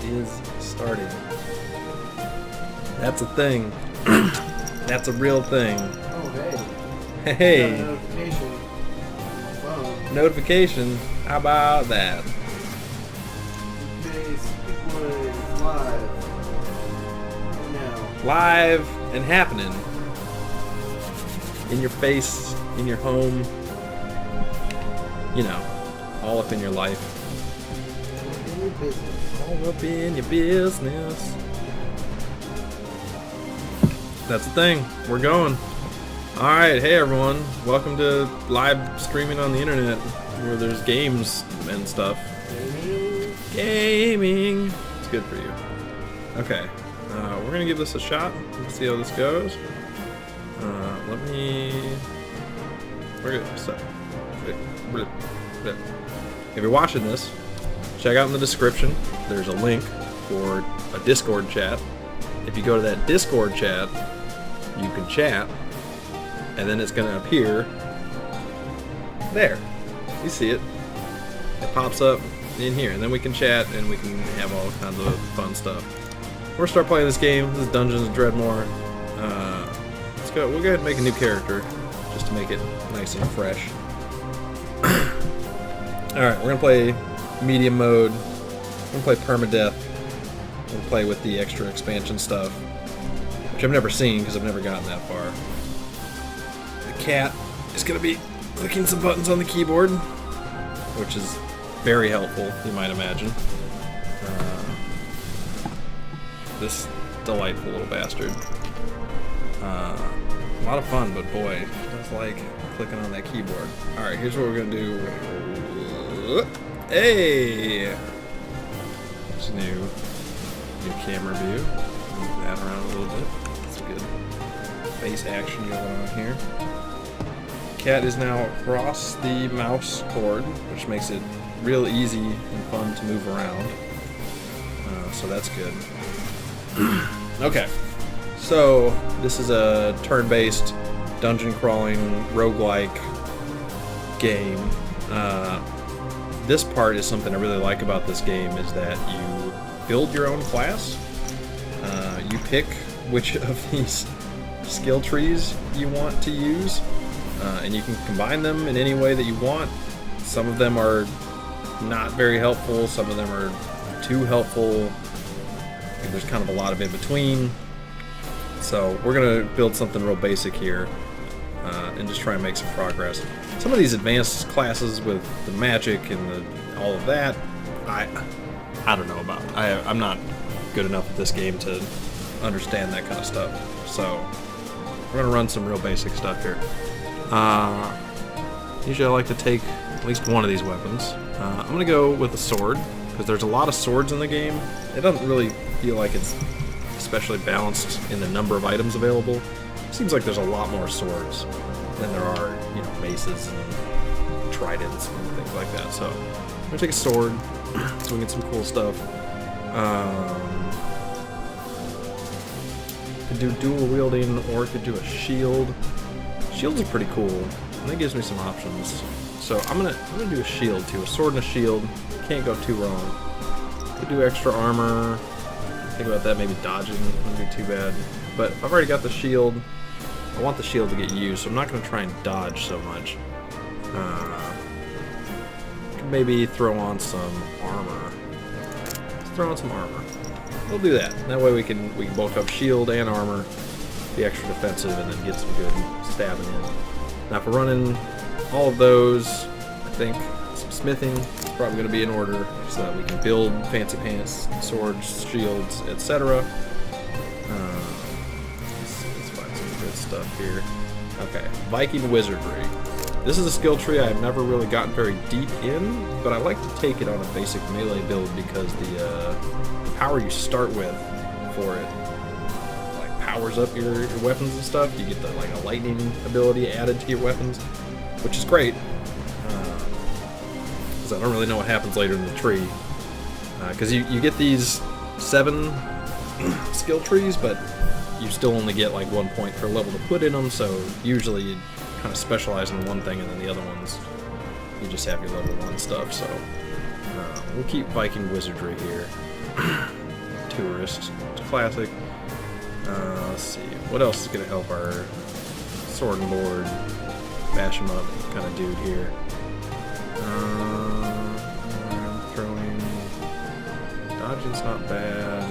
is starting. That's a thing. That's a real thing. Oh, hey. Hey. Got a notification. Phone. Notification? How about that? Droopface Peepwood is live. Now. Live and happening. In your face, in your home. You know, all up in your life. In your business. All up in your business. That's the thing. We're going. Alright, hey everyone. Welcome to live streaming on the internet where there's games and stuff. Gaming. It's good for you. Okay. We're going to give this a shot. Let's see how this goes. Let me... We're good. So, if you're watching this, check out in the description. There's a link for a Discord chat. If you go to that Discord chat, you can chat, and then it's going to appear there. You see it. It pops up in here, and then we can chat, and we can have all kinds of fun stuff. We're going to start playing this game. This is Dungeons & Dreadmore. Let's go. We'll go ahead and make a new character, just to make it nice and fresh. Alright, we're going to play medium mode. We're going to play permadeath. We're going to play with the extra expansion stuff, which I've never seen because I've never gotten that far. The cat is going to be clicking some buttons on the keyboard, which is very helpful, you might imagine. This delightful little bastard. A lot of fun, but boy, it does like clicking on that keyboard. Alright, here's what we're going to do. We're gonna go, hey! There's a new camera view. Move that around a little bit. That's good. Face action going on here. Cat is now across the mouse cord, which makes it real easy and fun to move around. So that's good. Okay. So, this is a turn-based, dungeon-crawling, roguelike game. This part is something I really like about this game, is that you build your own class. You pick which of these skill trees you want to use, and you can combine them in any way that you want. Some of them are not very helpful, some of them are too helpful. There's kind of a lot of in between. So we're going to build something real basic here, and just try and make some progress. Some of these advanced classes with the magic and all of that, I don't know about. I'm not good enough at this game to understand that kind of stuff. So we're going to run some real basic stuff here. Usually I like to take at least one of these weapons. I'm going to go with a sword, because there's a lot of swords in the game. It doesn't really feel like it's especially balanced in the number of items available. It seems like there's a lot more swords than there are, you know, maces and tridents and things like that. So I'm gonna take a sword so we get some cool stuff. Could do dual wielding, or could do a shield. Shields are pretty cool, and that gives me some options. So I'm gonna do a shield too. A sword and a shield. Can't go too wrong. Could do extra armor. Think about that, maybe dodging wouldn't be too bad. But I've already got the shield. I want the shield to get used, so I'm not going to try and dodge so much. Could maybe throw on some armor. Let's throw on some armor. We'll do that. That way we can bulk up shield and armor, be extra defensive, and then get some good stabbing in. Now if we're running all of those, I think some smithing is probably going to be in order, so that we can build fancy pants, swords, shields, etc. Let's find some good stuff here. Okay, Viking Wizardry. This is a skill tree I've never really gotten very deep in, but I like to take it on a basic melee build because the power you start with for it like powers up your weapons and stuff. You get like a lightning ability added to your weapons, which is great. I don't really know what happens later in the tree, because you get these 7 skill trees, but you still only get like 1 point per level to put in them, so usually you kind of specialize in one thing, and then the other ones you just have your level 1 stuff. So we'll keep Viking Wizardry here. tourist. It's a classic. Let's see. What else is going to help our sword and board bash him up kind of dude here? Throwing. Dodging's not bad.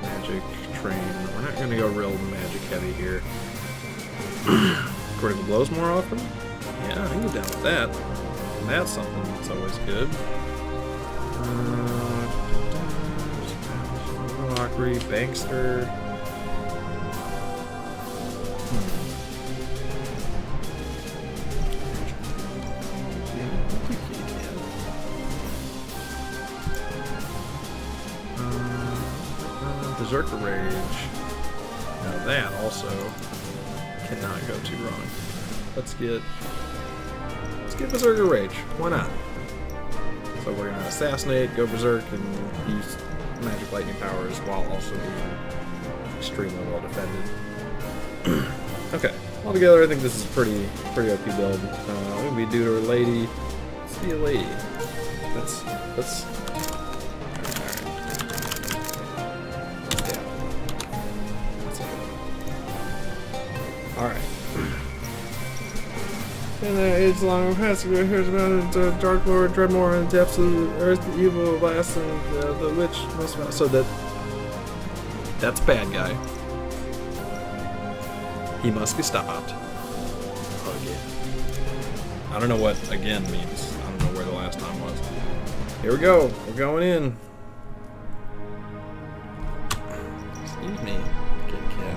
Magic train. We're not going to go real magic heavy here. Critical blows more often? Yeah, I can get down with that. That's something that's always good. Mockery, Bankster. Berserker Rage. Now that also cannot go too wrong. Let's get Berserker Rage. Why not? So we're gonna assassinate, go berserk, and use magic lightning powers while also being extremely well defended. Okay. Altogether, I think this is a pretty OP build. We're gonna be a dude or a lady. Let's be a lady. Let's. Alright. And age long past hears about the Dark Lord Dreadmore and the depths of the earth, the evil blast, and the witch most. So that's bad guy. He must be stopped. Again. I don't know what again means. I don't know where the last time was. Here we go. We're going in. Excuse me, kitty cat.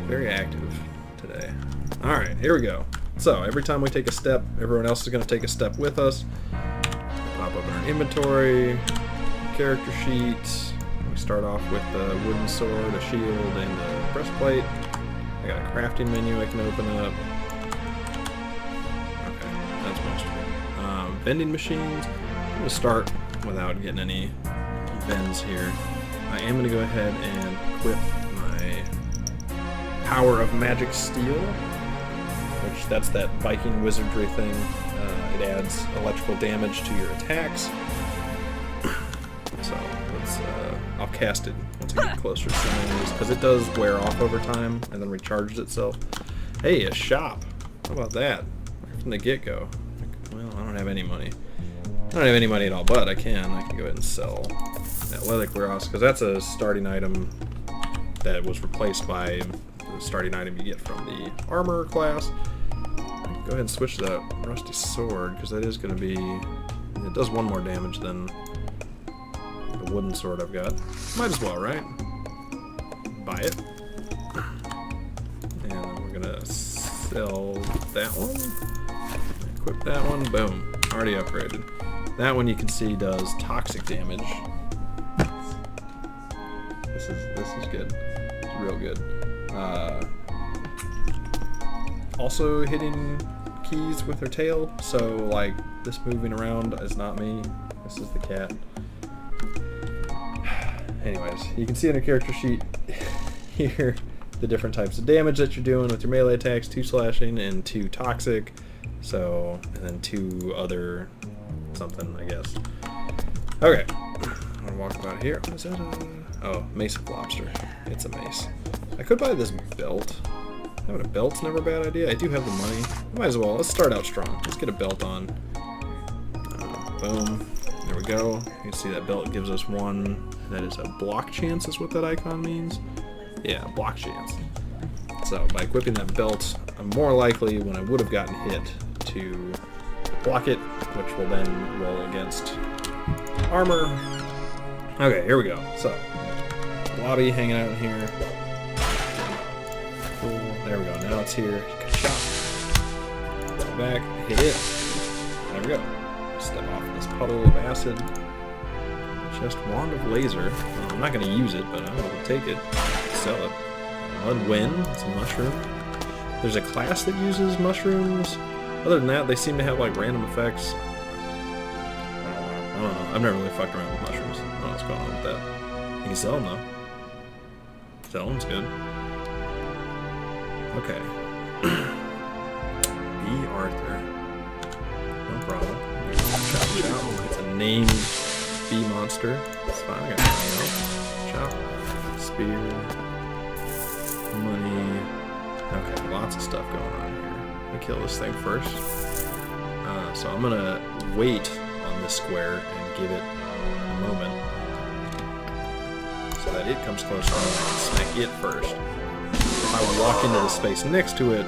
Very active today. Alright, here we go. So, every time we take a step, everyone else is going to take a step with us. Pop up in our inventory, character sheet. We start off with a wooden sword, a shield, and a breastplate. I got a crafting menu I can open up. Okay, that's most of it. Vending machines. I'm going to start without getting any vends here. I am going to go ahead and equip my Power of Magic Steel, which that's that Viking wizardry thing. It adds electrical damage to your attacks. So let's I'll cast it once I get closer to some enemies because it does wear off over time and then recharges itself. Hey, a shop. How about that? Right from the get-go. Well, I don't have any money. I don't have any money at all, but I can go ahead and sell that leather cuirass because that's a starting item that was replaced by the starting item you get from the armor class. Go ahead and switch to that rusty sword because that is going to be. It does one more damage than the wooden sword I've got. Might as well, right? Buy it. And then we're gonna sell that one. Equip that one. Boom. Already upgraded. That one you can see does toxic damage. This is good. It's real good. Also hitting keys with her tail, so like this moving around is not me. This is the cat. Anyways, you can see in the character sheet here the different types of damage that you're doing with your melee attacks: 2 slashing and 2 toxic. So, and then 2 other something, I guess. Okay, I'm gonna walk about here. What is that? Oh, mace of lobster. It's a mace. I could buy this belt. Having a belt's never a bad idea. I do have the money. Might as well. Let's start out strong. Let's get a belt on. Boom. There we go. You can see that belt gives us 1. That is a block chance is what that icon means. Yeah, block chance. So by equipping that belt, I'm more likely when I would have gotten hit to block it, which will then roll against armor. Okay, here we go. So, lobby hanging out in here. Cool. There we go. Now it's here. Chop. Go back. Hit it. There we go. Step off this puddle of acid. Just wand of laser. Well, I'm not going to use it, but I'm going to take it. Sell it. Mud Wind. It's a mushroom. There's a class that uses mushrooms. Other than that, they seem to have like random effects. I don't know. I've never really fucked around with mushrooms. I don't know what's going on with that. You can sell them though. Sell them's good. Okay. B. Arthur. No problem. It's a named B monster. monster. It's fine. I got chop, spear, money. Okay, lots of stuff going on here. Let me kill this thing first. So I'm gonna wait on this square and give it a moment so that it comes close to me and I can smack it first. If I walk into the space next to it,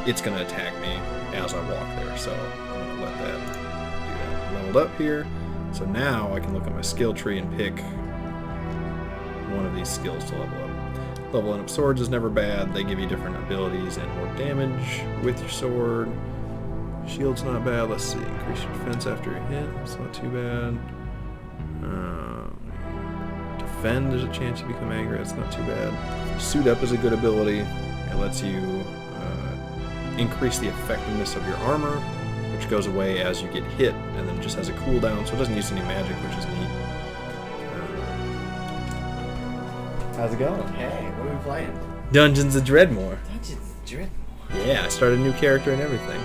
it's gonna attack me as I walk there. So I'm gonna let that do that. Leveled up here. So now I can look at my skill tree and pick one of these skills to level up. Leveling up swords is never bad. They give you different abilities and more damage with your sword. Shield's not bad. Let's see. Increase your defense after a hit. It's not too bad. Defend, there's a chance you become angry. That's not too bad. Suit up is a good ability. It lets you increase the effectiveness of your armor, which goes away as you get hit, and then just has a cooldown, so it doesn't use any magic, which is neat. How's it going? Hey, what are we playing? Dungeons of Dreadmore. Dungeons of Dreadmore. Yeah, I started a new character and everything.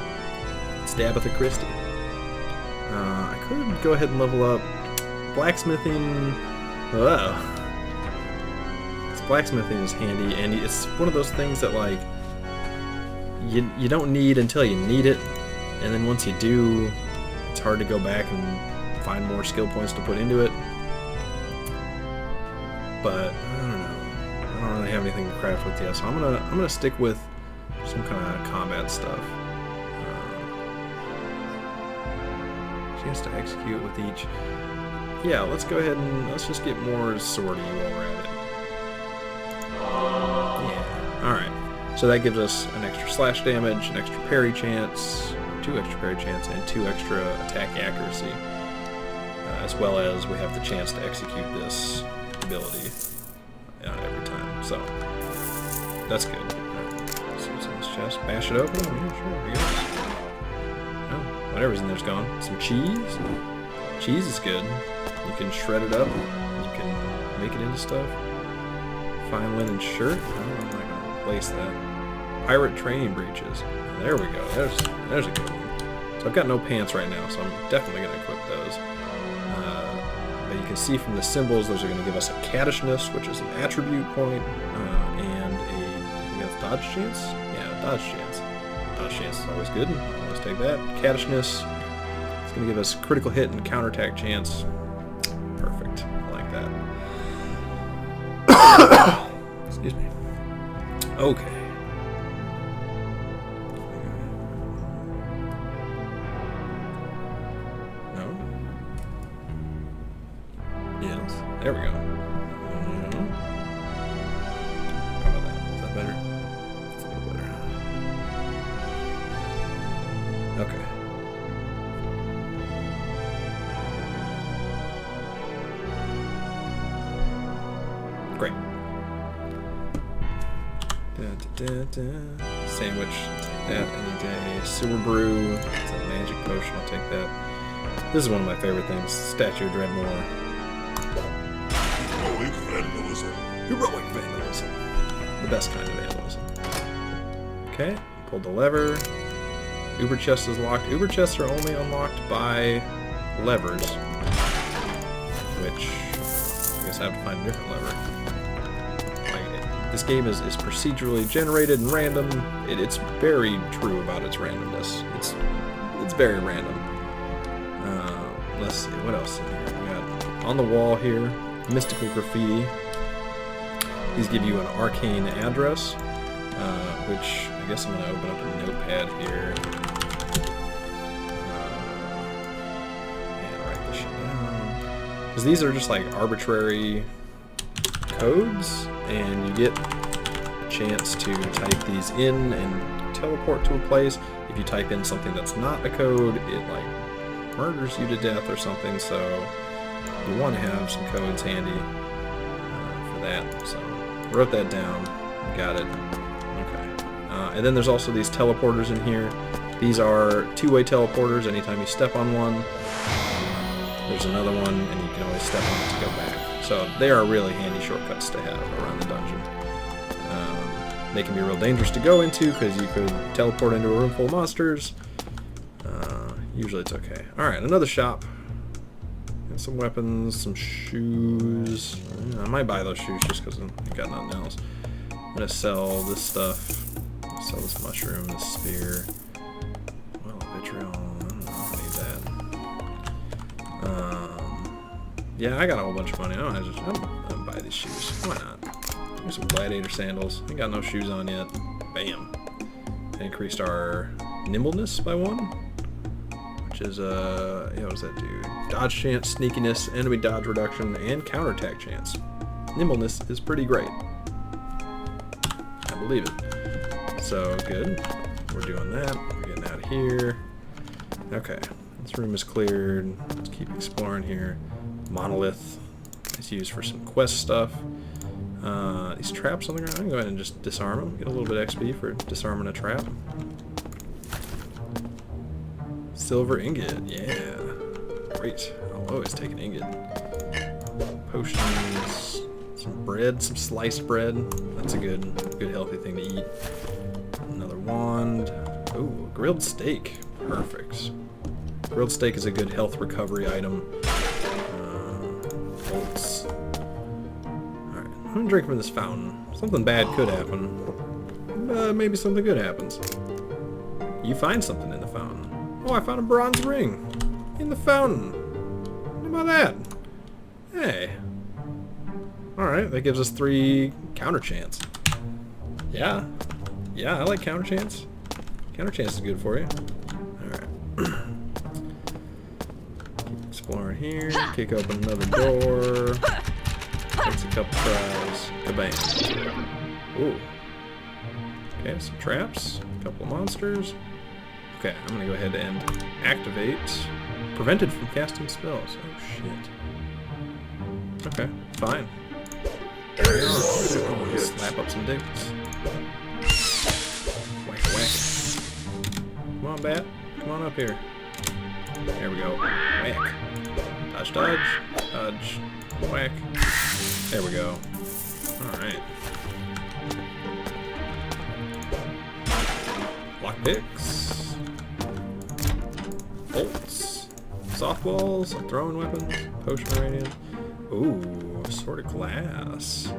Stabitha Christie. I could go ahead and level up blacksmithing. Oh. This blacksmithing is handy, and it's one of those things that like you don't need until you need it, and then once you do, it's hard to go back and find more skill points to put into it. But I don't know. I don't really have anything to craft with yet, so I'm gonna stick with some kind of combat stuff. Chance to execute with each. Yeah, let's go ahead and let's just get more swordy while we're at it. Yeah. All right. So that gives us an extra slash damage, an extra parry chance, 2 extra parry chance, and 2 extra attack accuracy, as well as we have the chance to execute this ability every time. So that's good. Let's see what's in this chest. Bash it open. Yeah, sure. Here we go. Oh, whatever's in there's gone. Some cheese. Cheese is good. You can shred it up. You can make it into stuff. Fine linen shirt. I'm not gonna replace that. Pirate training breeches. There we go. There's a good one. So I've got no pants right now, so I'm definitely gonna equip those. But you can see from the symbols, those are going to give us a caddishness, which is an attribute point, and I think that's dodge chance? Yeah, dodge chance. Dodge chance is always good. I'll always take that. Caddishness, it's going to give us critical hit and counterattack chance. Perfect. I like that. Excuse me. Okay. There we go. How about that? Is that better? It's a little better. Okay. Great. Sandwich. Take that any day. Sewer brew. It's a magic potion. I'll take that. This is one of my favorite things. Statue of Dreadmore. Heroic vandalism. The best kind of vandalism. Okay, pulled the lever. Uber chest is locked. Uber chests are only unlocked by levers, which I guess I have to find a different lever. Like, this game is procedurally generated and random. It's very true about its randomness. It's very random. Let's see, what else in here? We got on the wall here, mystical graffiti. These give you an arcane address, which I guess I'm going to open up a notepad here and write this shit down. Because these are just like arbitrary codes, and you get a chance to type these in and teleport to a place. If you type in something that's not a code, it like murders you to death or something, so you want to have some codes handy for that. So wrote that down, got it. Okay. And then there's also these teleporters in here. These are two-way teleporters. Anytime you step on one, there's another one, and you can always step on it to go back. So they are really handy shortcuts to have around the dungeon. They can be real dangerous to go into because you could teleport into a room full of monsters. Usually it's okay. Alright, another shop. Got some weapons, some shoes. I might buy those shoes just because I got nothing else. I'm gonna sell this stuff. Sell this mushroom, this spear. Well, vitriol. I don't need that. Yeah, I got a whole bunch of money. I'm gonna buy these shoes. Why not? Here's some gladiator sandals. Ain't got no shoes on yet. Bam. Increased our nimbleness by 1, which is yeah, what does that do? Dodge chance, sneakiness, enemy dodge reduction, and counterattack chance. Nimbleness is pretty great. I believe it. So good. We're doing that. We're getting out of here. Okay, this room is cleared. Let's keep exploring here. Monolith is used for some quest stuff. These traps on the ground, I'm going to go ahead and just disarm them. Get a little bit XP for disarming a trap. Silver ingot, yeah. Great. I'll always take an ingot. Potions, some bread, some sliced bread. That's a good healthy thing to eat. Another wand. Ooh, grilled steak. Perfect. Grilled steak is a good health recovery item. Bolts. Alright, I'm gonna drink from this fountain. Something bad could happen. Maybe something good happens. You find something in the fountain. Oh, I found a bronze ring in the fountain. What about that? Hey. Alright, that gives us 3 counter chance. Yeah. Yeah, I like counter chance. Counter chance is good for you. Alright. Keep exploring here. Kick open another door. Takes a couple tries. Kabam. Ooh. Okay, some traps. A couple of monsters. Okay, I'm gonna go ahead and activate. Prevented from casting spells. Oh shit. Okay, fine. Slap up some dicks. Whack whack. Come on, bat. Come on up here. There we go. Whack. Dodge, dodge, dodge, whack. There we go. Alright. Lockpicks. Bolts. Softballs. Throwing weapons. Potion radiant. Ooh, sword of glass.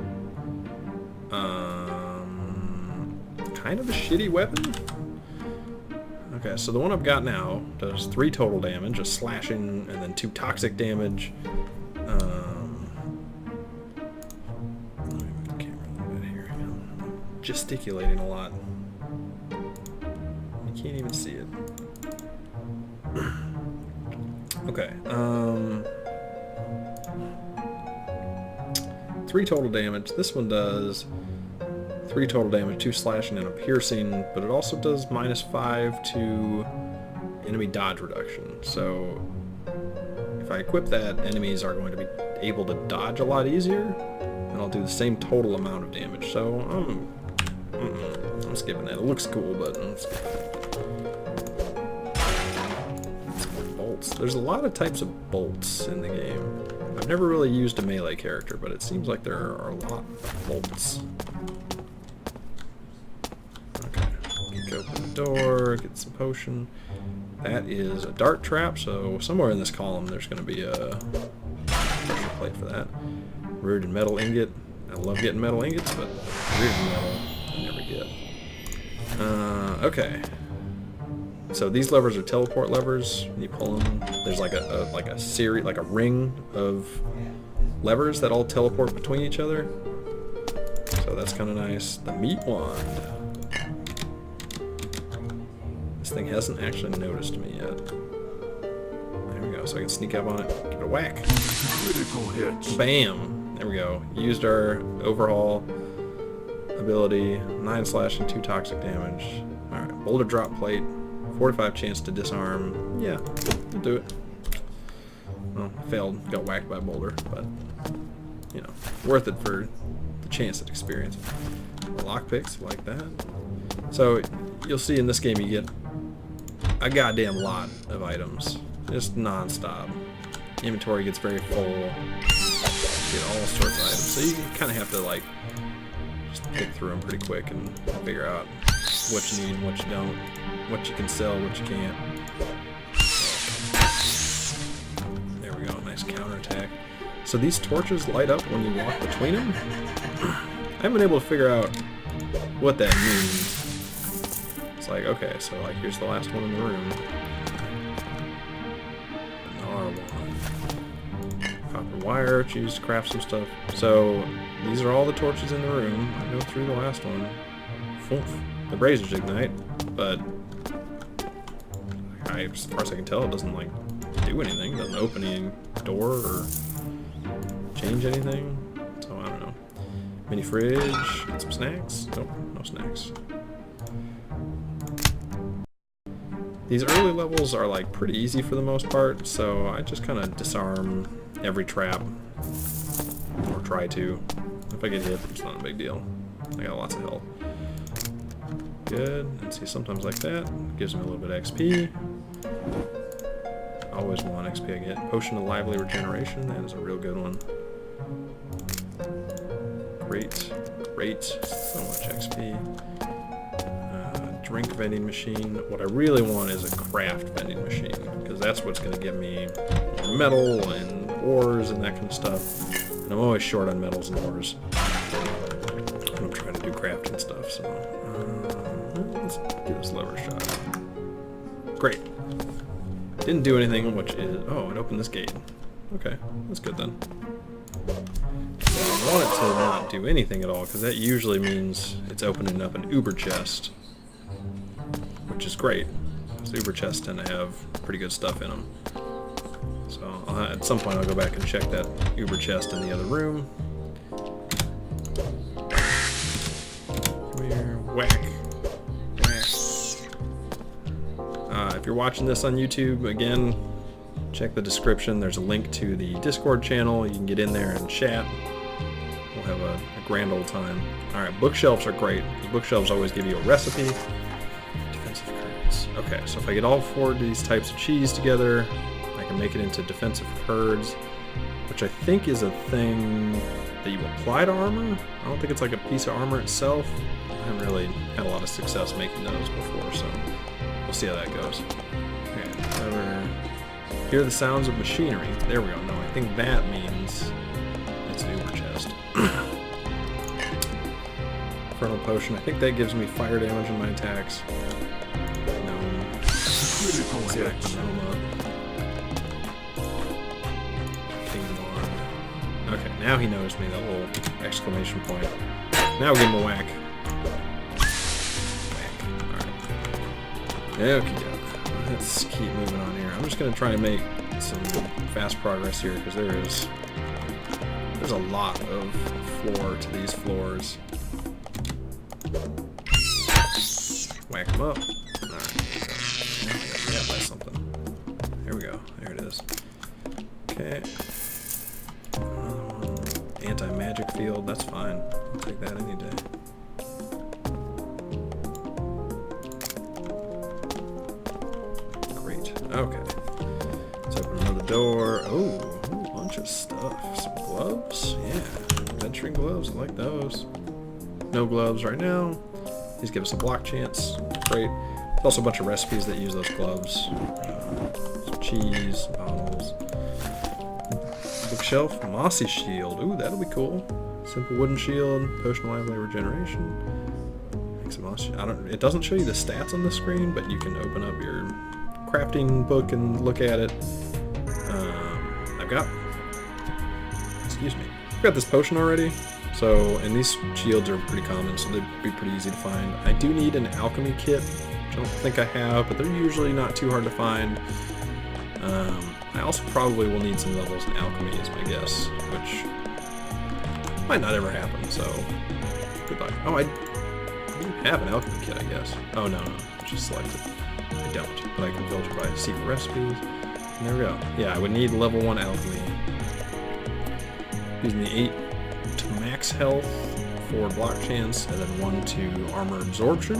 Kind of a shitty weapon. Okay, so the one I've got now does 3 total damage, a slashing, and then 2 toxic damage. Gesticulating a lot. You can't even see it. Okay, 3 total damage. This one does 3 total damage, 2 slashing and a piercing, but it also does -5 to enemy dodge reduction. So if I equip that, enemies are going to be able to dodge a lot easier, and I'll do the same total amount of damage. So I'm skipping that. It looks cool, but I'm skipping it. Bolts. There's a lot of types of bolts in the game. I've never really used a melee character, but it seems like there are a lot of bolts. Okay, kick open the door, get some potion. That is a dart trap, so somewhere in this column there's going to be a pressure plate for that. Reared metal ingot. I love getting metal ingots, but reared metal I never get. Okay. So these levers are teleport levers. You pull them. There's like a series, like a ring of levers that all teleport between each other. So that's kind of nice. The meat wand. This thing hasn't actually noticed me yet. There we go. So I can sneak up on it, give it a whack. Critical hits. Bam. There we go. Used our overhaul ability. 9 slash and 2 toxic damage. All right. Boulder drop plate. 45 chance to disarm. Yeah, we'll do it. Well, failed, got whacked by a boulder, but you know, worth it for the chance at experience. Lockpicks like that. So you'll see in this game you get a goddamn lot of items, just non-stop. Inventory gets very full. You get all sorts of items, so you kind of have to like just pick through them pretty quick and figure out what you need and what you don't. What you can sell, what you can't. There we go, nice Max counterattack. So these torches light up when you walk between them? I haven't been able to figure out what that means. It's like, okay, so like here's the last one in the room. Another one. Copper wire, choose to craft some stuff. So these are all the torches in the room. I go through the last one. The razors ignite, but as far as I can tell, it doesn't like do anything. It doesn't open any door or change anything. So I don't know. Mini fridge. Get some snacks. Nope, no snacks. These early levels are like pretty easy for the most part, so I just kind of disarm every trap, or try to. If I get hit, it's not a big deal. I got lots of health. Good. And see, sometimes like that gives me a little bit of XP. Always want XP I get. Potion of lively regeneration. That is a real good one. Great. Great. So much XP. Drink vending machine. What I really want is a craft vending machine, because that's what's going to give me more metal and ores and that kind of stuff. And I'm always short on metals and ores when I'm trying to do crafting stuff. So let's give this lever a shot. Great. Didn't do anything, which is... Oh, it opened this gate. Okay, that's good then. So I want it to not do anything at all, because that usually means it's opening up an Uber chest, which is great, because Uber chests tend to have pretty good stuff in them. So at some point I'll go back and check that Uber chest in the other room. Come here, whack. If you're watching this on YouTube, again, check the description. There's a link to the Discord channel. You can get in there and chat. We'll have a grand old time. Alright, bookshelves are great. The bookshelves always give you a recipe. Defensive curds. Okay, so if I get all 4 of these types of cheese together, I can make it into defensive curds, which I think is a thing that you apply to armor. I don't think it's like a piece of armor itself. I haven't really had a lot of success making those before, so we'll see how that goes. Okay, over. Hear the sounds of machinery. There we go. No, I think that means it's an Uber chest. Infernal potion. I think that gives me fire damage in my attacks. No. Let's see if I can roll up. Kingdom Arm. Okay, now he noticed me. That little exclamation point. Now give him a whack. Okay, let's keep moving on here. I'm just going to try to make some fast progress here, because there's a lot of floor to these floors. Whack them up. Alright, yeah, by something. There we go. There it is. Okay. Anti-magic field. That's fine. I'll take that any day. Okay. Let's open another door. Oh, a bunch of stuff. Some gloves? Yeah. Adventuring gloves. I like those. No gloves right now. These give us a block chance. Great. There's also a bunch of recipes that use those gloves. Some cheese, bottles. Bookshelf. Mossy shield. Ooh, that'll be cool. Simple wooden shield. Potion of lively regeneration. Make some mossy. It doesn't show you the stats on the screen, but you can open up your crafting book and look at it. I've got this potion already, so, and these shields are pretty common, so they'd be pretty easy to find. I do need an alchemy kit, which I don't think I have, but they're usually not too hard to find. I also probably will need some levels in alchemy, is my guess, which might not ever happen, so good luck. Oh, I do have an alchemy kit, I guess. Oh, no, it's just selected. I don't, but I can filter by secret recipes. And there we go. Yeah, I would need level 1 alchemy. Gives me 8 to max health, 4 block chance, and then 1 to armor absorption,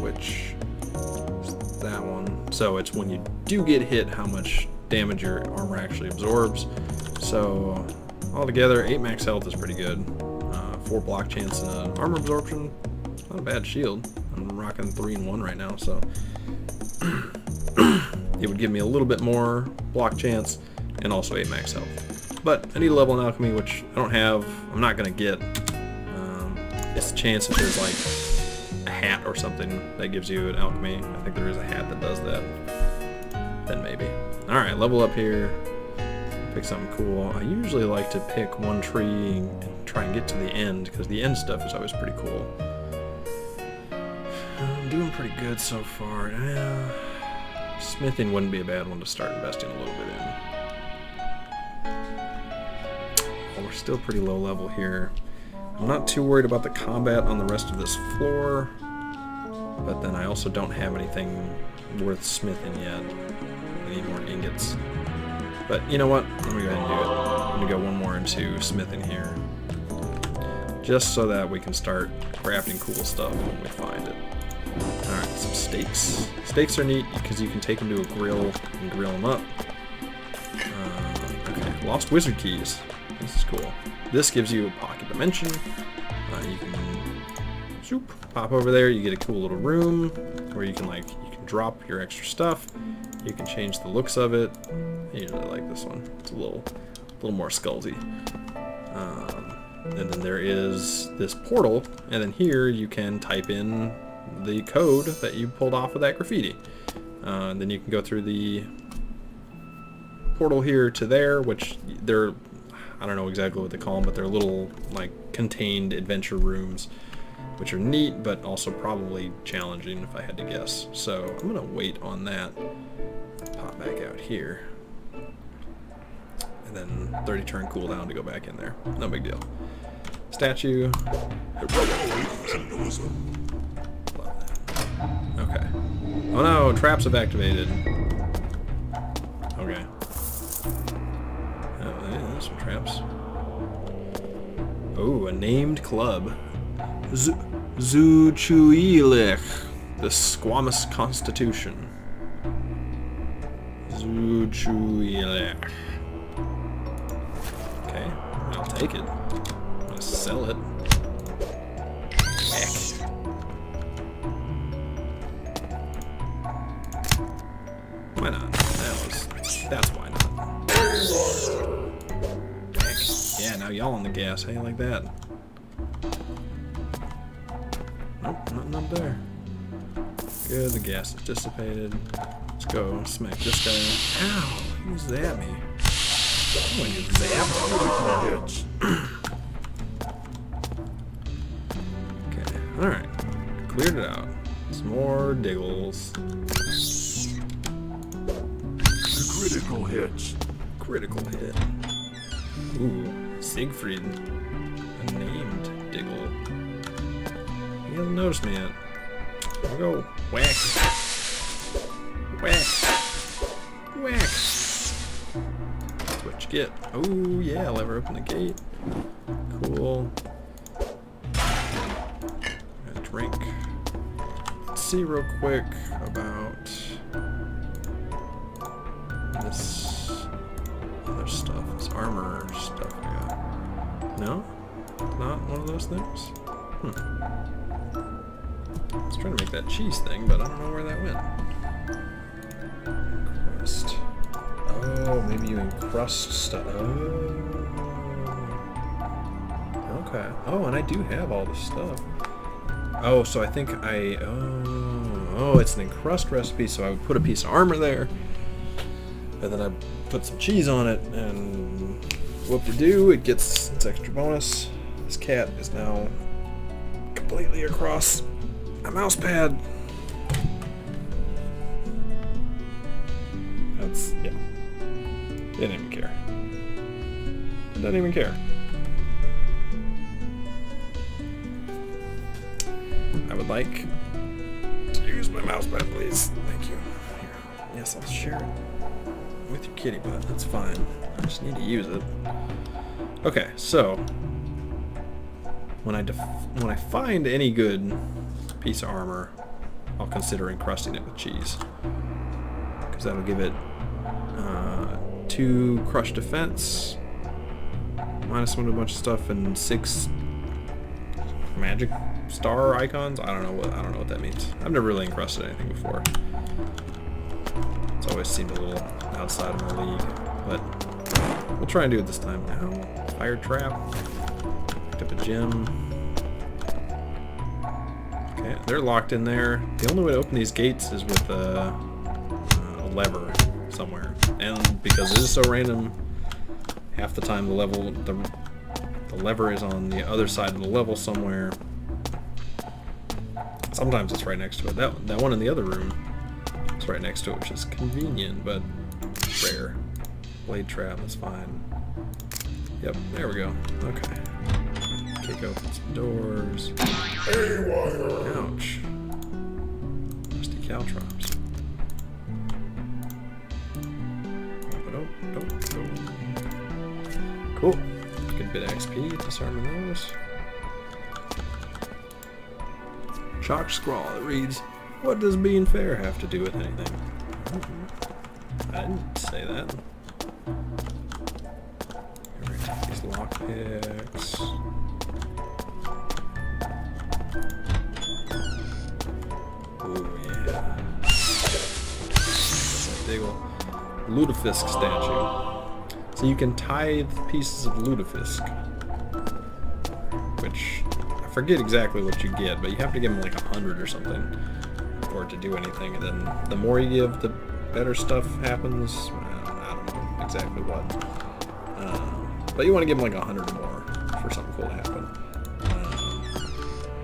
which is that one. So it's when you do get hit, how much damage your armor actually absorbs. So altogether, 8 max health is pretty good. 4 block chance and an armor absorption. Not a bad shield. I'm rocking 3 in 1 right now, so it would give me a little bit more block chance, and also 8 max health. But I need a level in alchemy, which I don't have. I'm not gonna get. It's a chance that there's like a hat or something that gives you an alchemy. I think there is a hat that does that. Then maybe. All right, level up here. Pick something cool. I usually like to pick one tree and try and get to the end, because the end stuff is always pretty cool. I'm doing pretty good so far. Smithing wouldn't be a bad one to start investing a little bit in. Well, we're still pretty low level here. I'm not too worried about the combat on the rest of this floor, but then I also don't have anything worth smithing yet. I need more ingots. But you know what? Let me go ahead and do it. I'm gonna go one more into smithing here, just so that we can start crafting cool stuff when we find it. Alright, some steaks. Steaks are neat because you can take them to a grill and grill them up. Okay, lost wizard keys. This is cool. This gives you a pocket dimension. You can pop over there. You get a cool little room where you can drop your extra stuff. You can change the looks of it. I usually like this one. It's a little more sculpty. And then there is this portal, and then here you can type in the code that you pulled off of that graffiti. And then you can go through the portal here to there, which they're, I don't know exactly what they call them, but they're little like contained adventure rooms, which are neat, but also probably challenging if I had to guess. So I'm gonna wait on that. Pop back out here. And then 30 turn cooldown to go back in there. No big deal. Statue. Love that. Okay. Oh no, traps have activated. Okay. Oh, yeah, there's some traps. Oh, a named club. Zuchuilich. The Squamous Constitution. Zuchuilich. Okay, I'll take it. I'm gonna sell it. Heck. Why not? That's why not. Heck. Yeah, now y'all on the gas. How you like that? Nope, nothing up there. Good, the gas is dissipated. Let's go smack this guy. Ow! Who's that me? When you zap. Okay, alright. Cleared it out. Some more diggles. Critical hit. Critical hit. Ooh, Siegfried. A named diggle. He hasn't noticed me yet. Here we go. Whack. Whack. Whack. That's what you get. Oh yeah, lever open the gate. Cool. A drink. Let's see real quick about this other stuff. This armor stuff I got. No? Not one of those things? I was trying to make that cheese thing, but I don't know where that went. Crust. Oh, maybe you encrust stuff. Oh. Okay. Oh, and I do have all the stuff. Oh, so I think oh, it's an encrust recipe, so I would put a piece of armor there, and then I put some cheese on it, and whoop-de-doo, it gets its extra bonus. This cat is now completely across a mouse pad. That's, yeah. It didn't even care. It doesn't even care. I would like to use my mouse pad, please. Thank you. Here. Yes, I'll share it with your kitty butt. That's fine. I just need to use it. Okay, so when I find any good piece of armor, I'll consider encrusting it with cheese, because that'll give it 2 crush defense, minus 1 to a bunch of stuff, and 6 magic star icons. I don't know what that means. I've never really encrusted anything before. It's always seemed a little outside of my league. but we'll try and do it this time. Now, fire trap. Picked up a gem. Okay, they're locked in there. The only way to open these gates is with a lever somewhere, and because it is so random, half the time the lever is on the other side of the level somewhere. Sometimes it's right next to it. That one in the other room is right next to it, which is convenient, but rare. Blade trap, that's fine. Yep, there we go. Okay. Kick open some doors. Ouch. Rusty caltrops. Cool. Good bit of XP disarming those. Chalk scrawl that reads, "What does being fair have to do with anything?" I didn't say that. Here, we take these lockpicks. Ooh, yeah. That's a big old lutefisk statue. So you can tithe pieces of lutefisk, which I forget exactly what you get, but you have to give them like 100 or something for it to do anything. And then the more you give, the better stuff happens. I don't know exactly what, but you want to give them like 100 or more for something cool to happen.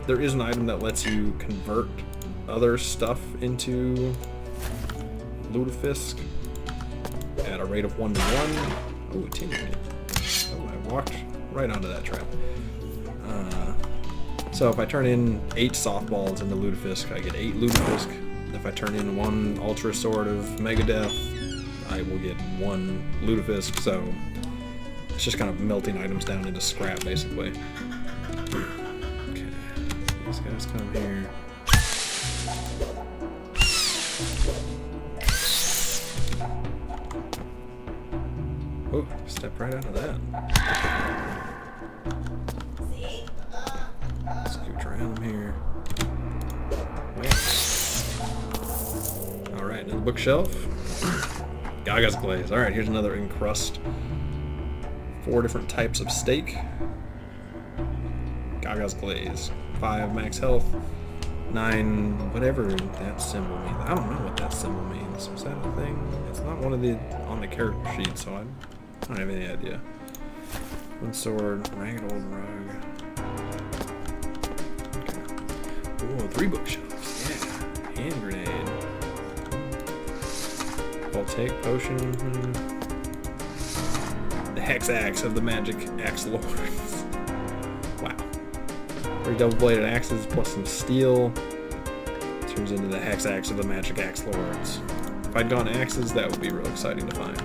There is an item that lets you convert other stuff into lutefisk at a rate of 1 to 1. Ooh, team. Oh, I walked right onto that trap. So if I turn in 8 softballs into lutefisk, I get 8 lutefisk. If I turn in 1 ultra sword of Megadeth, I will get 1 lutefisk. So it's just kind of melting items down into scrap, basically. Okay, these guys come here. Oh, step right out of that. Scoot around them here. Alright, another bookshelf. Gaga's glaze. Alright, here's another encrust. 4 different types of steak. Gaga's glaze. 5 max health. 9 whatever that symbol means. I don't know what that symbol means. Was that a thing? It's not one of the on the character sheet, so I don't have any idea. 1 sword, ragged old rug. Okay. Ooh, 3 bookshelves. Yeah. Hand grenade. Voltaic potion. The hex axe of the magic axe lords. Wow. 3 double-bladed axes plus some steel. Turns into the hex axe of the magic axe lords. If I'd gone axes, that would be real exciting to find.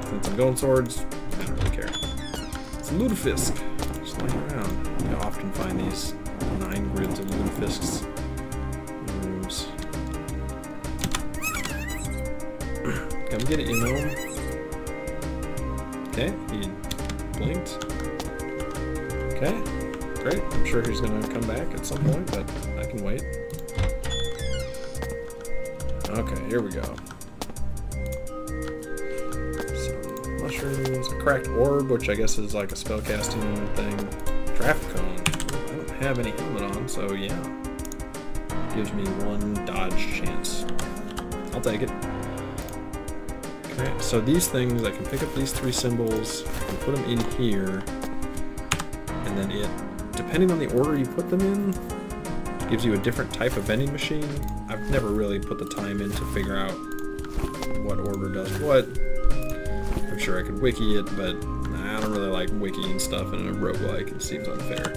Since I'm going swords, I don't really care. It's lutefisk. Just laying around. You often find these 9 grids of lutefisks in rooms. Come get it, you know. Okay, he blinked. Okay, great. I'm sure he's gonna come back at some point, but I can wait. Okay, here we go. Mushrooms, a cracked orb, which I guess is like a spellcasting thing. Traffic cone. I don't have any helmet on, so yeah. Gives me 1 dodge chance. I'll take it. Okay, so these things, I can pick up these 3 symbols and put them in here, and then it, depending on the order you put them in, gives you a different type of vending machine. I've never really put the time in to figure out what order does what. I'm sure I could wiki it, but I don't really like wikiing stuff in a roguelike. It seems unfair.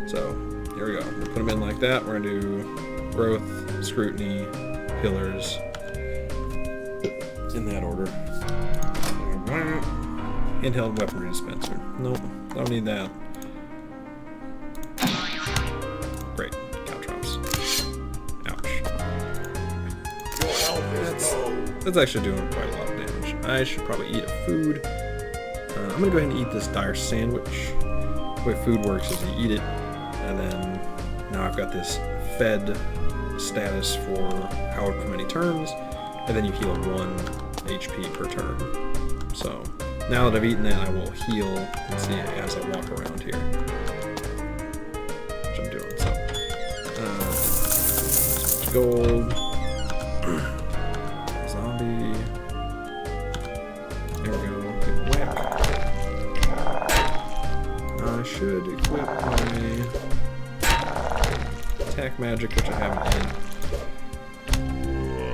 So here we go. We'll put them in like that. We're going to do growth, scrutiny, pillars, in that order. Handheld weaponry dispenser. Nope, don't need that. Great, caltrops. Ouch. That's actually doing quite a lot of damage. I should probably eat a food. I'm gonna go ahead and eat this dire sandwich. The way food works is you eat it, and then now I've got this fed status for however many turns, and then you heal 1 HP per turn. So now that I've eaten that, I will heal and see as I walk around here, which I'm doing. So gold, zombie. There we go. Good whack. I should equip my attack magic, which I haven't in.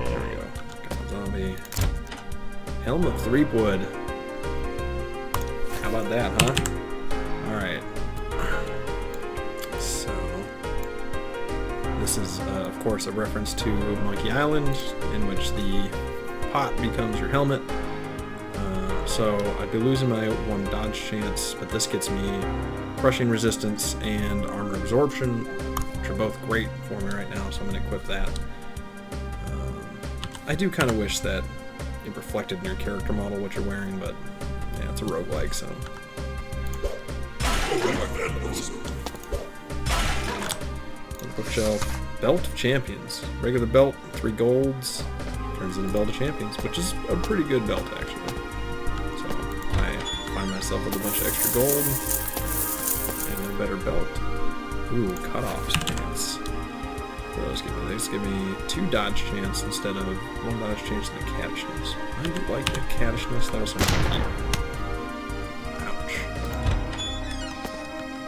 There we go. Got a zombie. Helm of Threepwood. How about that, huh? Alright. So, this is, of course, a reference to Monkey Island, in which the pot becomes your helmet. So I'd be losing my 1 dodge chance, but this gets me crushing resistance and armor absorption, which are both great for me right now, so I'm going to equip that. I do kind of wish that it reflected in your character model what you're wearing, but yeah, it's a roguelike, so. Bookshelf. Belt of Champions. Regular belt, 3 golds, turns into Belt of Champions, which is a pretty good belt, actually. Find myself with a bunch of extra gold and a better belt. Ooh, cutoff chance. What do those give me? These give me 2 dodge chance instead of 1 dodge chance and a cattishness. I do like the cattishness. That was something to keep. Ouch.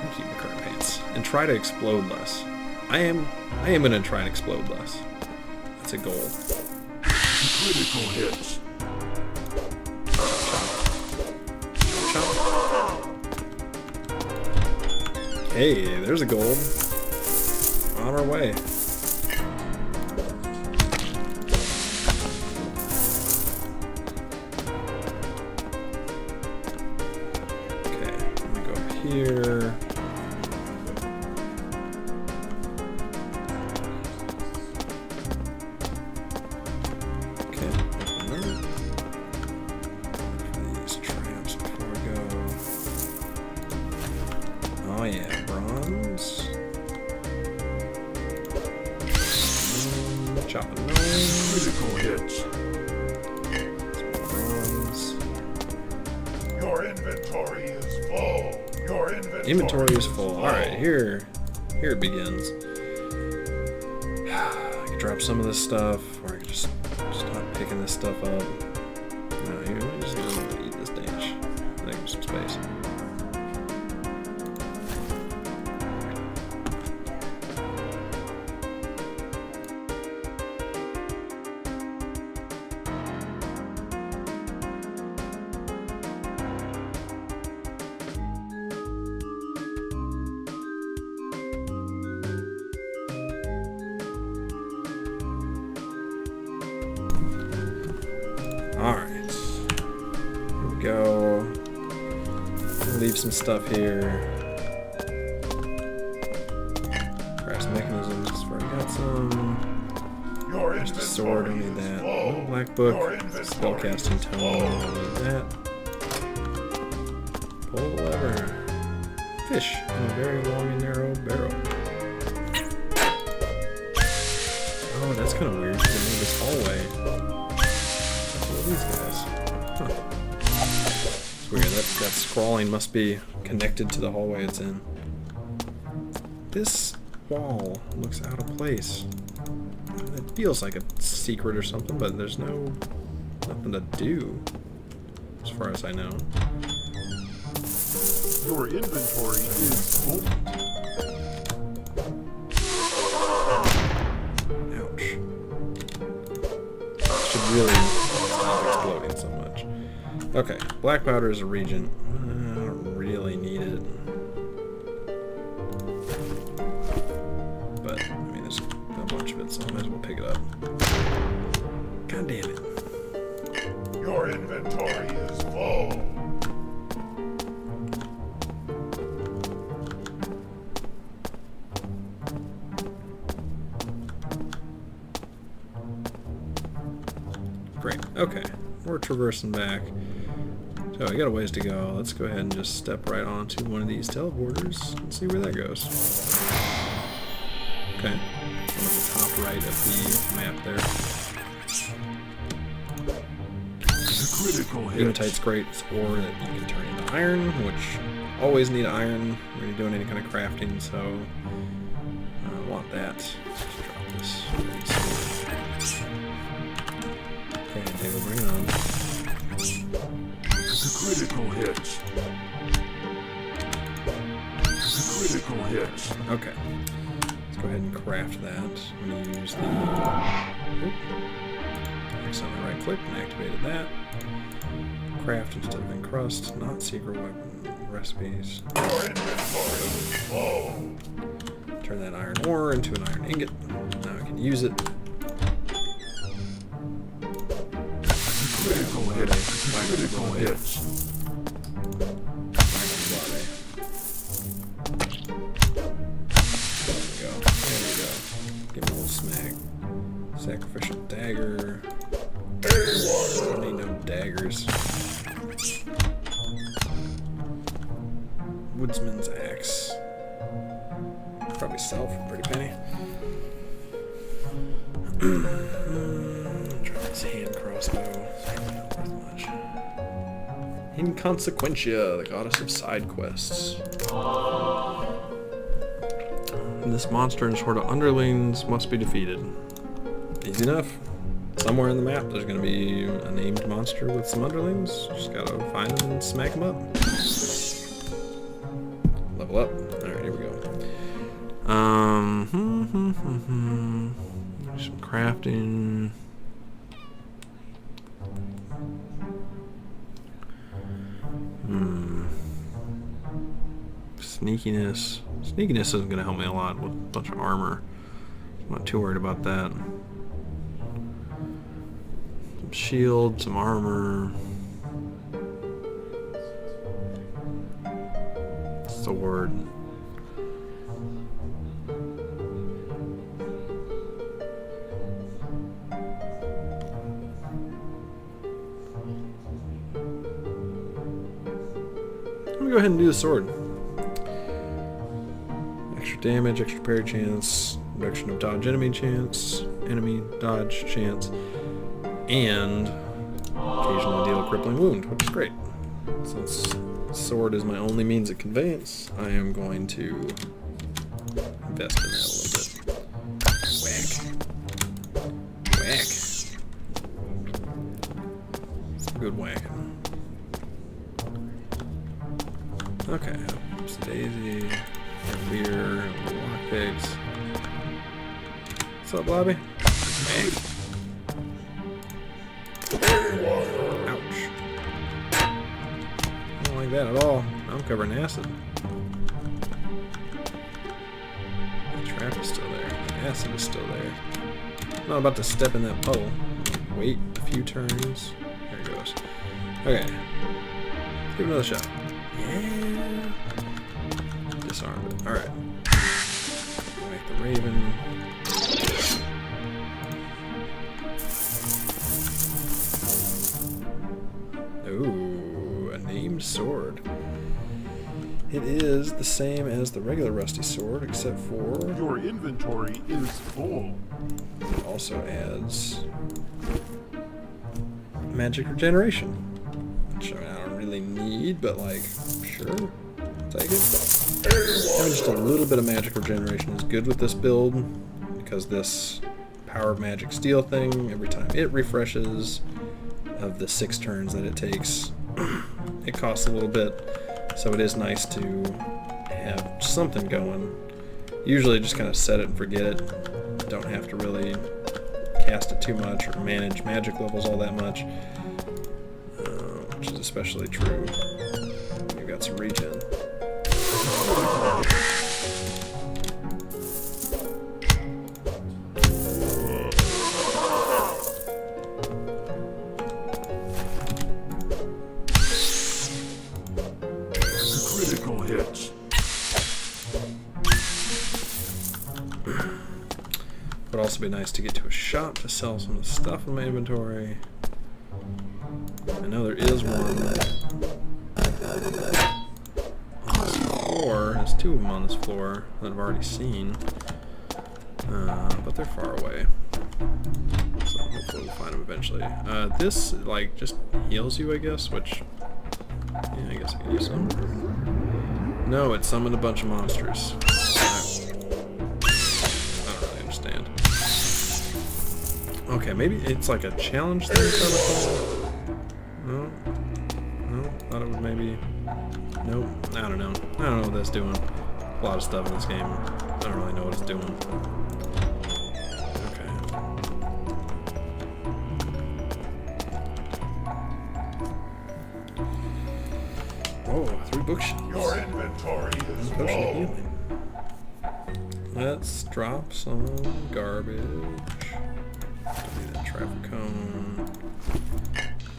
I'm keeping the current pants. And try to explode less. I am gonna try and explode less. That's a goal. Critical hits. Hey, there's a gold. On our way. Okay, let me go here. Okay, open that. These traps before we go. Oh yeah, bronze. Chopping nose. Critical hits. Bronze. Your inventory is full. Your Inventory is full. Alright, here it begins. I can drop some of this stuff, or I can just stop picking this stuff up. No, here, let me just eat this dash. There's some space. Alright. Here we go. Leave some stuff here. Crash mechanisms, where I got some. Your Just a sword, don't need that. No black book. Spellcasting tome, don't need that. Pull the lever. Fish in a very long and narrow barrel. Oh, that's kind of weird. They made this hallway. These guys. Huh. It's weird. That scrawling must be connected to the hallway it's in. This wall looks out of place. It feels like a secret or something, but there's nothing to do, as far as I know. Your inventory is full. Ouch. Should really stop exploding so much. Okay, black powder is a regent. I don't really need it. But, I mean, there's a bunch of it, so I might as well pick it up. God damn it. Your inventory is full. Great, okay. We're traversing back. So I got a ways to go. Let's go ahead and just step right onto one of these teleporters and see where that goes. Okay. On the top right of the map there. Critical hit. Hematite's great. It's ore that you can turn into iron, which always need iron when you're doing any kind of crafting, so I want that. Let's drop this. Okay, David, bring it on. It's a critical hit. It's a critical hit. Okay. Let's go ahead and craft that. I'm going to use the... Oop. Accidentally right clicked and activated that. Craft instead of encrust, not secret weapon recipes. Your inventory is full. Turn that iron ore into an iron ingot. Now I can use it. Critical hit. Critical hit. There we go. Give him a little smack. Sacrificial dagger. I don't need no daggers. Woodsman's axe. Probably sell for a pretty penny. Try this hand crossbow. It's probably not worth much. Inconsequentia, the goddess of side quests. This monster and sort of underlings must be defeated. Easy enough. Somewhere in the map there's going to be a named monster with some underlings. Just gotta find them and smack them up. Level up. Alright, here we go. Some crafting. Sneakiness. Sneakiness isn't going to help me a lot with a bunch of armor. I'm not too worried about that. Some shield, some armor. Sword. Let me go ahead and do the sword. Extra damage, extra parry chance, reduction of dodge enemy chance, enemy dodge chance, and occasionally deal a crippling wound, which is great. Since sword is my only means of conveyance, I am going to invest in that a little bit. Whack. Whack. Some good whacking. Okay, oops, Daisy, beer, lockpicks. What's up, Bobby? Bang. Ouch. I don't like that at all. I'm covered in acid. The trap is still there. The acid is still there. I'm not about to step in that puddle. Wait a few turns. There it goes. Okay. Let's give it another shot. Yeah. Disarmed it. Alright. Whack the raven. Ooh, a named sword. It is the same as the regular rusty sword, except for Your inventory is full. it also adds magic regeneration. Which I don't really need, but like, sure, I'll take it. Having just a little bit of magic regeneration is good with this build, because this power of magic steel thing, every time it refreshes, of the 6 turns that it takes, it costs a little bit, so it is nice to have something going. Usually just kind of set it and forget it. Don't have to really cast it too much or manage magic levels all that much. Which is especially true when you've got some regen. Critical hit. Would also be nice to get to a shop to sell some of the stuff in my inventory. I know there is one on this floor. There's 2 of them on this floor that I've already seen. But they're far away. So hopefully we'll find them eventually. This, like, just heals you, I guess, which... Yeah, I guess I can use some. No, it summoned a bunch of monsters. I don't really understand. Okay, maybe it's like a challenge thing, if I recall. No? No? Thought it would maybe... Nope. I don't know. I don't know what that's doing. A lot of stuff in this game. I don't really know what it's doing. Okay. Whoa, 3 bookshelves. Your inventory is Potion of full. healing. Let's drop some garbage. Give me that traffic cone.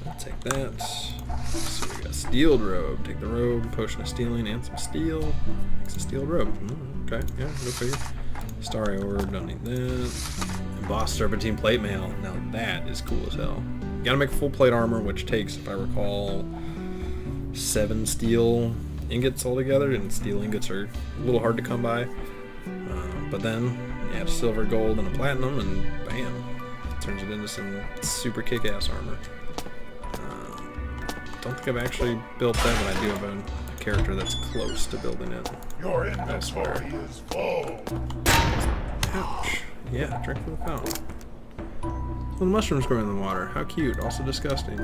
I'll take that. So we got steeled robe. Take the robe, potion of stealing, and some steel. Makes a steel robe. Okay, yeah, go figure. Starry orb, don't need that. Embossed serpentine plate mail. Now that is cool as hell. You gotta make full plate armor, which takes, if I recall, 7 steel ingots altogether, and steel ingots are a little hard to come by. But then you add silver, gold, and a platinum, and bam, turns it into some super kick-ass armor. Don't think I've actually built that, but I do have a character that's close to building it. Your inventory is full. Ouch. Yeah, drink from the fountain. Little mushrooms growing in the water. How cute. Also disgusting.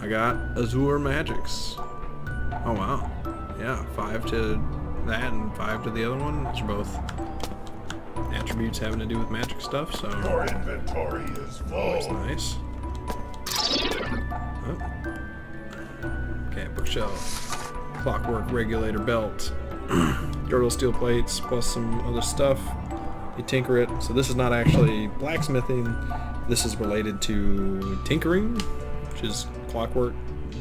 I got Azure Magics. Oh wow. Yeah, 5 to that and 5 to the other one. Those are both attributes having to do with magic stuff, so Your inventory is that's full. nice. Oh. Okay, bookshelf. Clockwork regulator belt. Girdle steel plates plus some other stuff. You tinker it. So this is not actually blacksmithing. This is related to tinkering, which is clockwork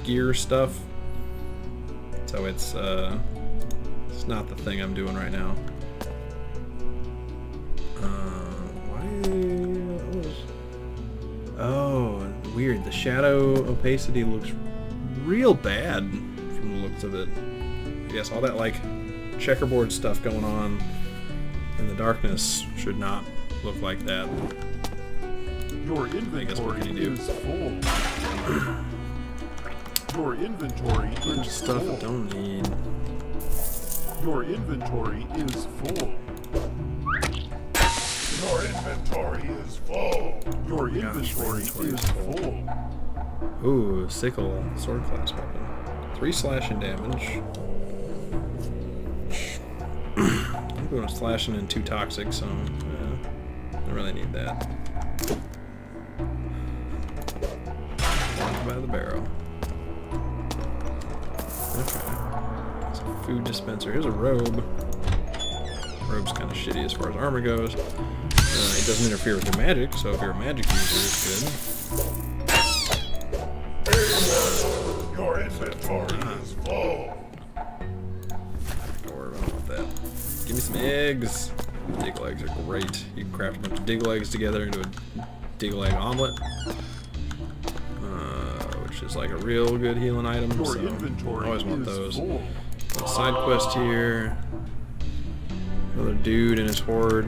gear stuff. So it's not the thing I'm doing right now. Oh, weird. The shadow opacity looks real bad from the looks of it. Yes, all that like checkerboard stuff going on in the darkness should not look like that. Your guess what inventory can you do? is full. Your inventory is Stuff I full. don't need. Your inventory is full. Your inventory is full. Your Gosh, inventory inventory is is full. full. Ooh, sickle sword class weapon. 3 slashing damage. I'm going slashing and 2 toxic, so yeah, I really need that. Walk by the barrel. Okay. It's a food dispenser. Here's a robe. Robe's kind of shitty as far as armor goes. It doesn't interfere with your magic, so if you're a magic user, it's good. Your inventory is full. Don't worry about that. Give me some eggs. Diggle eggs are great. You can craft a bunch of diggle eggs together into a diggle egg omelet, which is like a real good healing item. Your So I inventory always want is those. full. Little side quest here. Another dude and his horde.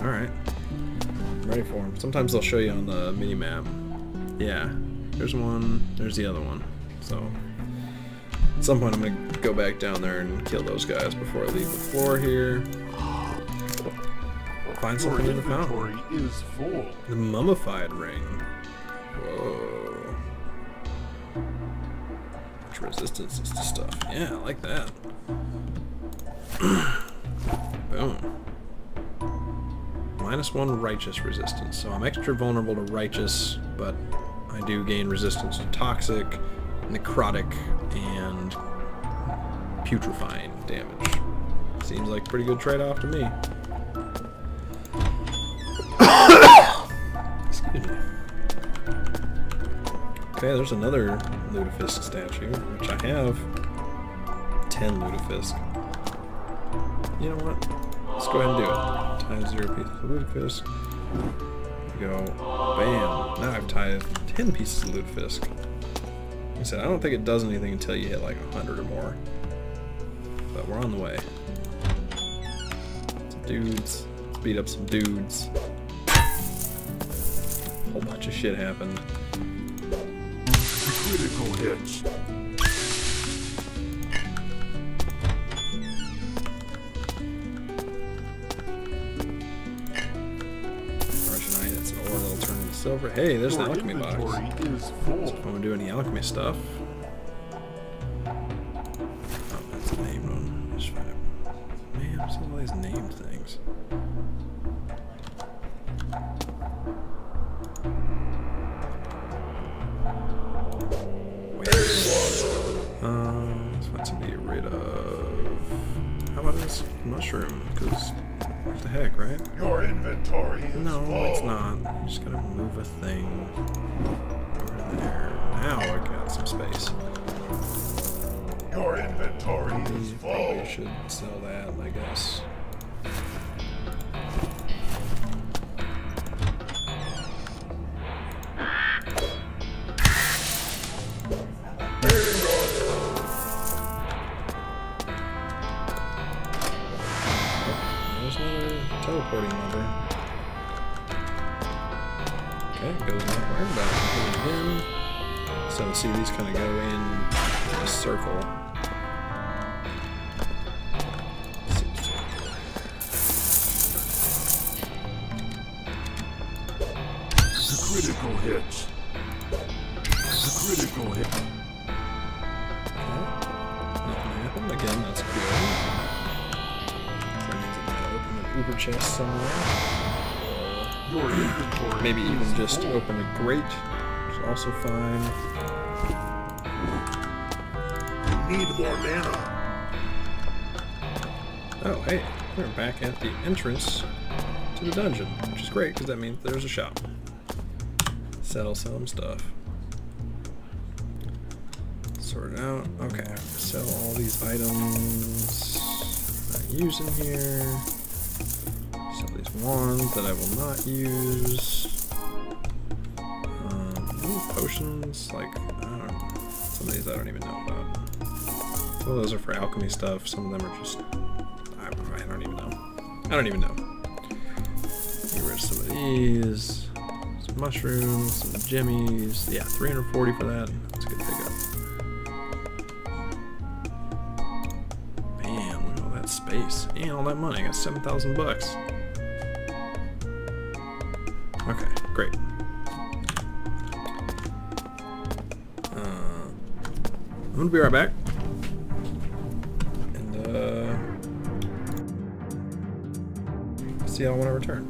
All right, I'm ready for him. Sometimes they'll show you on the mini map. Yeah, there's one. There's the other one. So at some point I'm gonna go back down there and kill those guys before I leave the floor here. Find Your something in the fountain. inventory is full. The mummified ring. Whoa. Much resistance to stuff. Yeah, I like that. Boom. -1 righteous resistance. So I'm extra vulnerable to righteous, but I do gain resistance to toxic, necrotic, and putrefying damage. Seems like a pretty good trade-off to me. Excuse me. Okay, there's another Lutefisk statue, which I have 10 Lutefisk. You know what? Let's go ahead and do it. Times 0 pieces of Lutefisk. Go. Bam. Now I've tied 10 pieces of Lutefisk. Like I said, I don't think it does anything until you hit like 100 or more. But we're on the way. Some dudes. Let's beat up some dudes. whole bunch of shit happened. Critical hits. Arginite, it's an ore that'll turn into silver. Hey, there's an Your alchemy box. inventory is So full. if I want to do any alchemy stuff. Oh, that's a named one. Just find it. Man, what's all these named things? Wait. Let's find something to get rid of. How about this mushroom? Because what the heck, right? Your inventory is No, full. it's not. You just gotta move a thing over there. Now I got some space. Your inventory is Probably full. should sell that, I guess. There's another teleporting lever. Okay, it goes nowhere, but I can put it again. So see, these kind of go in a circle. The critical hits. The critical hit. Nothing happened. Again, that's good. That means it might open an uber chest somewhere. Your inventory Maybe even is just full. open a grate, which is also fine. You need more mana. Oh, hey, we're back at the entrance to the dungeon, which is great because that means there's a shop. Sell some stuff. Sort it out. Okay, sell all these items I'm not using here. Sell these ones that I will not use. Ooh, potions, like, I don't know. Some of these I don't even know about. Some of those are for alchemy stuff. Some of them are just, I don't even know. I don't even know. Get rid of some of these. Some mushrooms, some jimmies. Yeah, 340 for that. That's a good pickup. Man, look at all that space. And all that money. I got 7,000 bucks. Okay, great. I'm gonna be right back. See y'all when I return.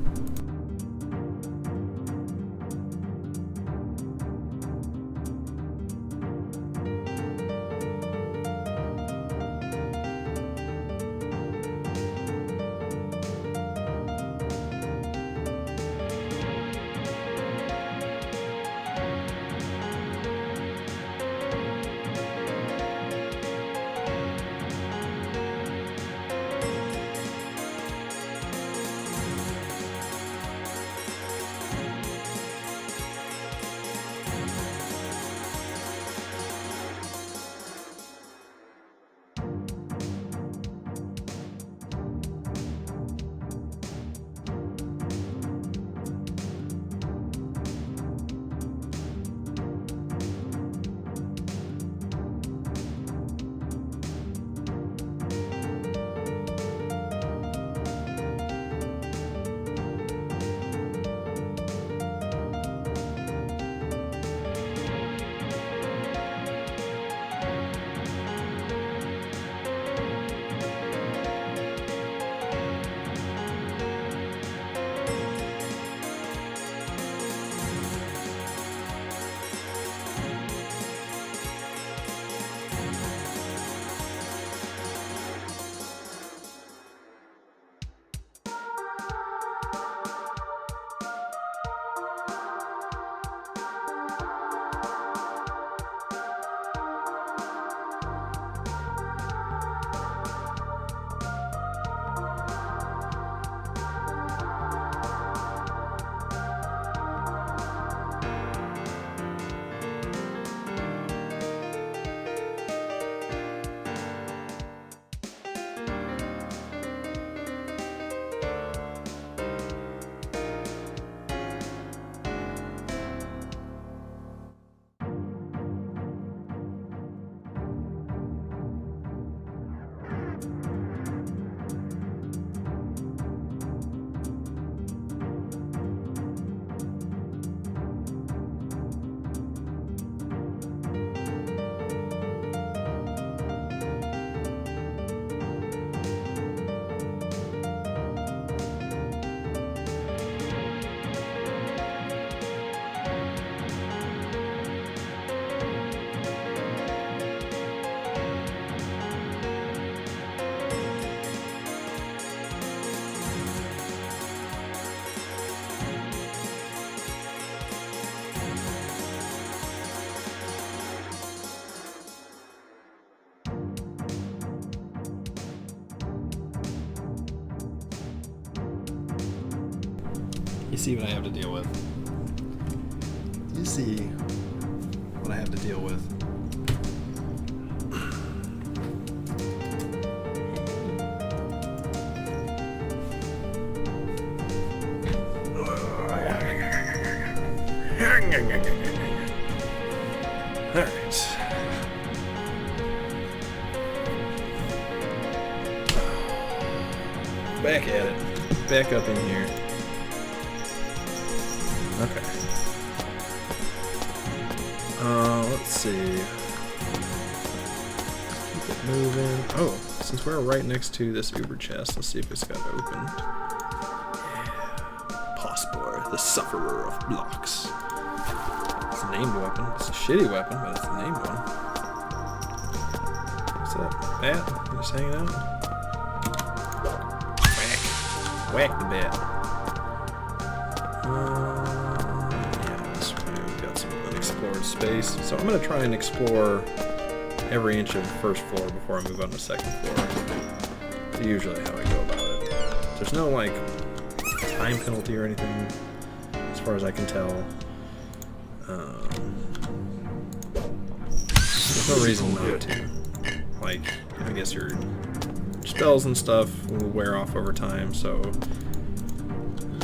see what I have to deal with. You see what I have to deal with. Alright. Back at it. Back up in here. Okay. Let's see. Keep it moving. Oh, since we're right next to this Uber chest, let's see if it's got open. Yeah. Pospor, the sufferer of blocks. It's a named weapon. It's a shitty weapon, but it's a named one. What's up, Bat? You just hanging out? Whack the bat. Yeah, this way we've got some unexplored space. So I'm going to try and explore every inch of the first floor before I move on to the second floor. That's usually how I go about it. There's no, like, time penalty or anything, as far as I can tell. There's no reason not to. Like, I guess your spells and stuff will wear off over time, so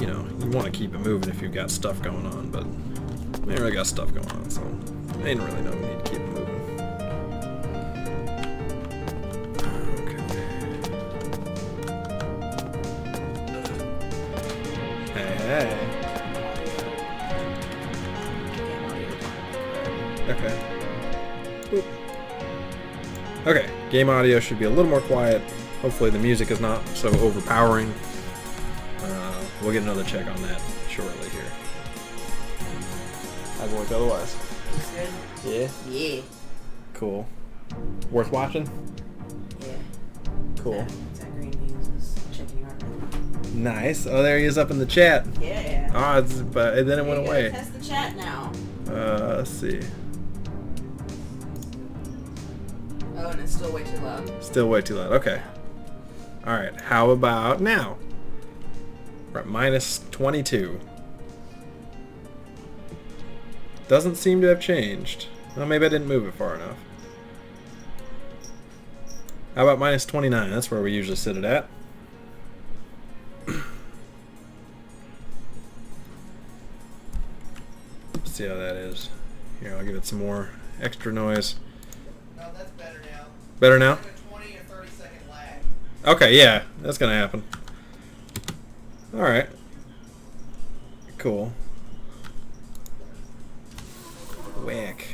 you know, you want to keep it moving if you've got stuff going on, but I ain't really got stuff going on, so I ain't really no need to keep it moving. Okay. Hey. Okay. Oop. Okay, game audio should be a little more quiet. Hopefully the music is not so overpowering. We'll get another check on that shortly here. How's it look otherwise? Looks good. Yeah? Yeah. Cool. Worth watching? Yeah. Cool. That green beans is checking out. Nice. Oh, there he is up in the chat. Yeah. Oh, but then it went You away. gotta test the chat now. Let's see. Oh, and it's still way too loud. Still way too loud. Okay. Alright, how about now? We're at minus 22. Doesn't seem to have changed. Well, maybe I didn't move it far enough. How about minus 29? That's where we usually sit it at. Let's see how that is. Here, I'll give it some more extra noise. No, that's better now. Better now? Like a 20 or 30-second lag. Okay, yeah, that's gonna happen. Alright. Cool. Whack.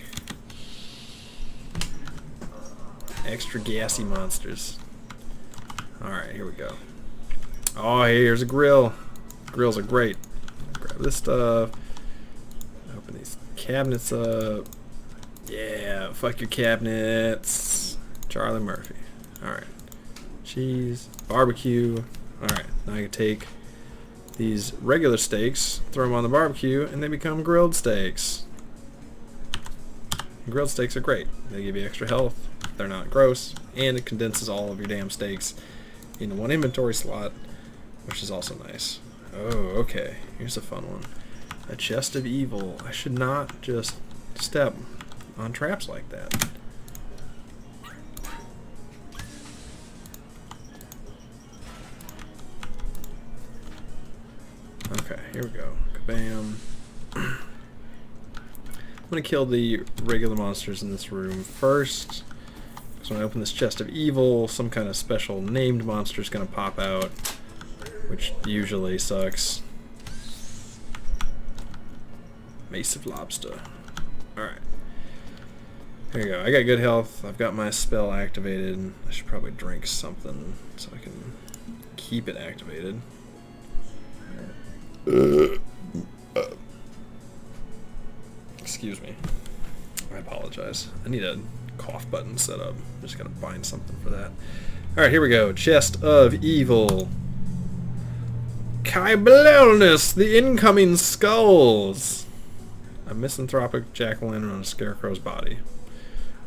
Extra gassy monsters. Alright, here we go. Oh, here's a grill. Grills are great. Grab this stuff. Open these cabinets up. Yeah, fuck your cabinets. Charlie Murphy. Alright. Cheese. Barbecue. Alright, now I can take these regular steaks, throw them on the barbecue, and they become grilled steaks. Grilled steaks are great. They give you extra health. They're not gross, and it condenses all of your damn steaks into one inventory slot, which is also nice. Oh, okay. Here's a fun one. A chest of evil. I should not just step on traps like that. Okay, here we go. Kabam. I'm gonna kill the regular monsters in this room first. So when I open this chest of evil, some kind of special named monster is gonna pop out, which usually sucks. Mace of Lobster. Alright. Here we go. I got good health. I've got my spell activated. I should probably drink something so I can keep it activated. Excuse me. I apologize. I need a cough button set up. I'm just gotta find something for that. Alright, here we go. Chest of Evil. Kyblelnus, the incoming skulls. A misanthropic jack-o'-lantern on a scarecrow's body.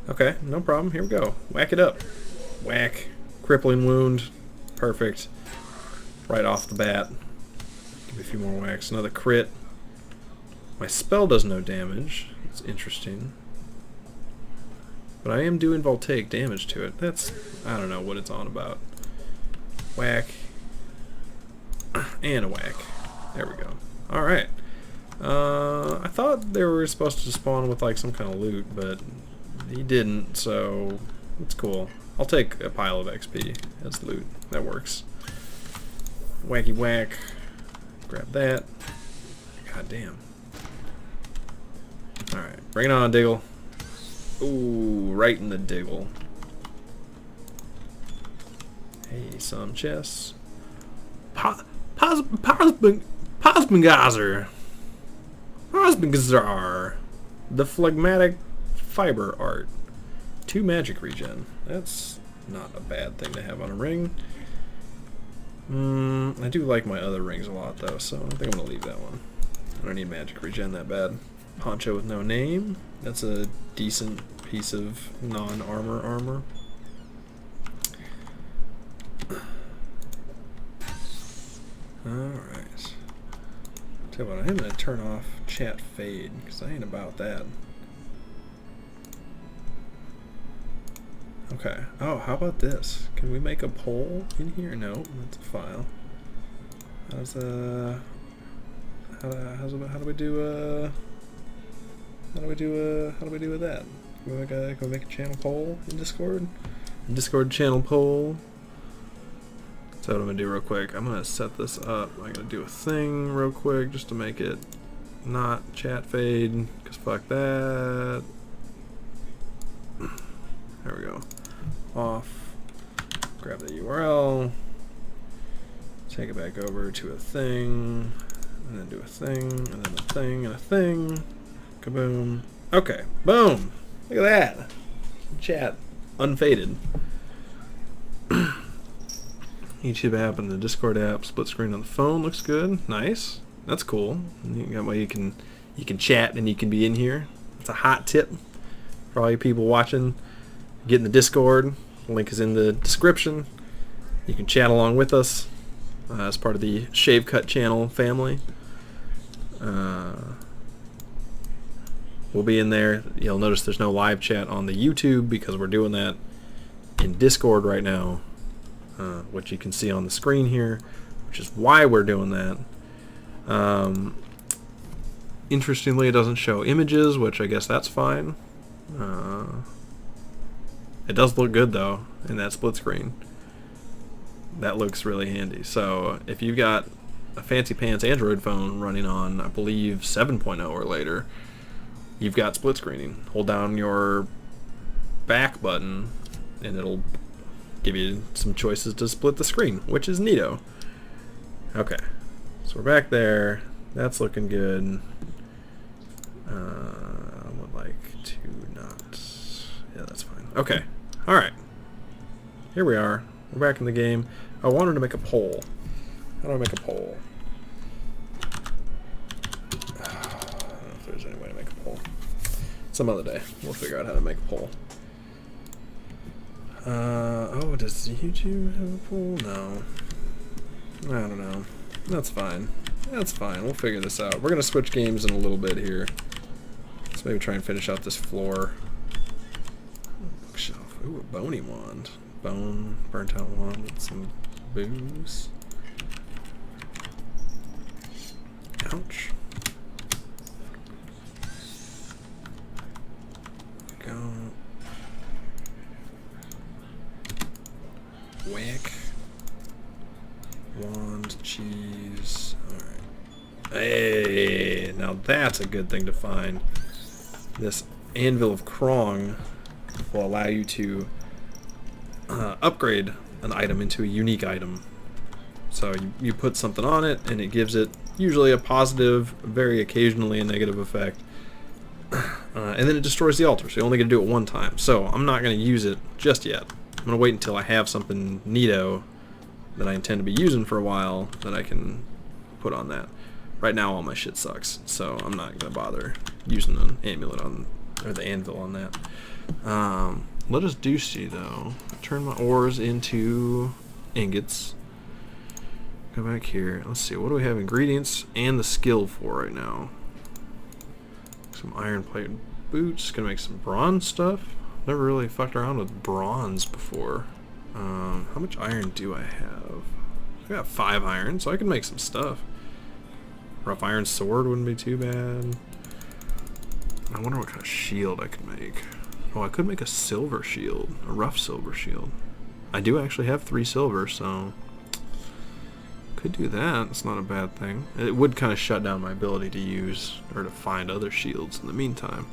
Okay, no problem. Here we go. Whack it up. Whack. Crippling wound. Perfect. Right off the bat. Give me a few more whacks. Another crit. My spell does no damage. It's interesting. But I am doing voltaic damage to it. That's... I don't know what it's on about. Whack. And a whack. There we go. Alright. I thought they were supposed to spawn with like some kind of loot, but he didn't, so it's cool. I'll take a pile of XP as loot. That works. Wacky whack. Grab that. God damn. Alright, bring it on, Diggle. Ooh, right in the Diggle. Hey, some chests. Posmengazar. The phlegmatic fiber art. 2 magic regen. That's not a bad thing to have on a ring. I do like my other rings a lot though, so I think I'm gonna leave that one. I don't need magic regen that bad. Poncho with no name. That's a decent piece of non-armor armor. Alright. Tell you what, I'm gonna turn off chat fade, because I ain't about that. Okay. Oh, how about this? Can we make a poll in here? No, that's a file. How do we do with that? Can we make a channel poll in Discord? Discord channel poll. So what I'm gonna do real quick, I'm gonna set this up. I'm gonna do a thing real quick just to make it not chat fade, because fuck that. There we go. Off. Grab the URL. Take it back over to a thing. And then do a thing. And then a thing and a thing. Kaboom. Okay. Boom. Look at that. Chat. Unfaded. YouTube app and the Discord app. Split screen on the phone. Looks good. Nice. That's cool. That way you can chat and you can be in here. It's a hot tip for all you people watching. Get in the Discord. Link is in the description. You can chat along with us as part of the Shave Cut channel family. We'll be in there. You'll notice there's no live chat on the YouTube because we're doing that in Discord right now, which you can see on the screen here, which is why we're doing that. Interestingly, it doesn't show images, which I guess that's fine. It does look good though in that split screen. That looks really handy. So if you've got a fancy pants Android phone running on, I believe 7.0 or later, you've got split screening. Hold down your back button and it'll give you some choices to split the screen, which is neato. Okay, so we're back there. That's looking good. I would like to not... Yeah, that's fine. Okay. Alright. Here we are. We're back in the game. I wanted to make a poll. How do I make a poll? I don't know if there's any way to make a poll. Some other day. We'll figure out how to make a poll. Oh, does YouTube have a poll? No. I don't know. That's fine. That's fine. We'll figure this out. We're going to switch games in a little bit here. Let's maybe try and finish out this floor. Bookshelf. Ooh, a bony wand. Bone, burnt out wand with some booze. Ouch. There we go. Whack. Wand, cheese. Alright. Hey, now that's a good thing to find. This Anvil of Krong will allow you to upgrade an item into a unique item. So you put something on it and it gives it usually a positive, very occasionally a negative effect. And then it destroys the altar, so you only get to do it one time. So I'm not going to use it just yet. I'm going to wait until I have something neato that I intend to be using for a while that I can put on that. Right now all my shit sucks, so I'm not going to bother using an amulet on, or the anvil on that. Let us do see though. Turn my ores into ingots. Go back here. Let's see. What do we have? Ingredients and the skill for right now. Some iron plate boots. Gonna make some bronze stuff. Never really fucked around with bronze before. How much iron do I have? I got 5 iron, so I can make some stuff. Rough iron sword wouldn't be too bad. I wonder what kind of shield I could make. Oh, I could make a silver shield. A rough silver shield. I do actually have 3 silver, so could do that. It's not a bad thing. It would kind of shut down my ability to use or to find other shields in the meantime.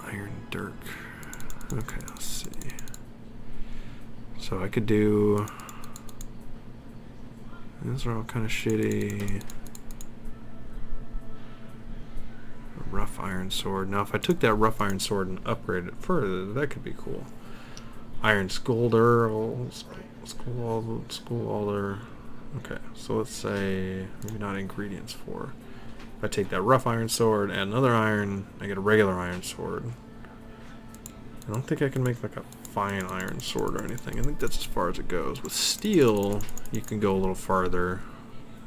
Iron dirk. Okay, let's see. So I could do... These are all kind of shitty. A rough iron sword. Now if I took that rough iron sword and upgraded it further, that could be cool. Iron scolder. Scolder. Okay, so let's say maybe not ingredients for. If I take that rough iron sword, add another iron, I get a regular iron sword. I don't think I can make like a fine iron sword or anything. I think that's as far as it goes. With steel, you can go a little farther,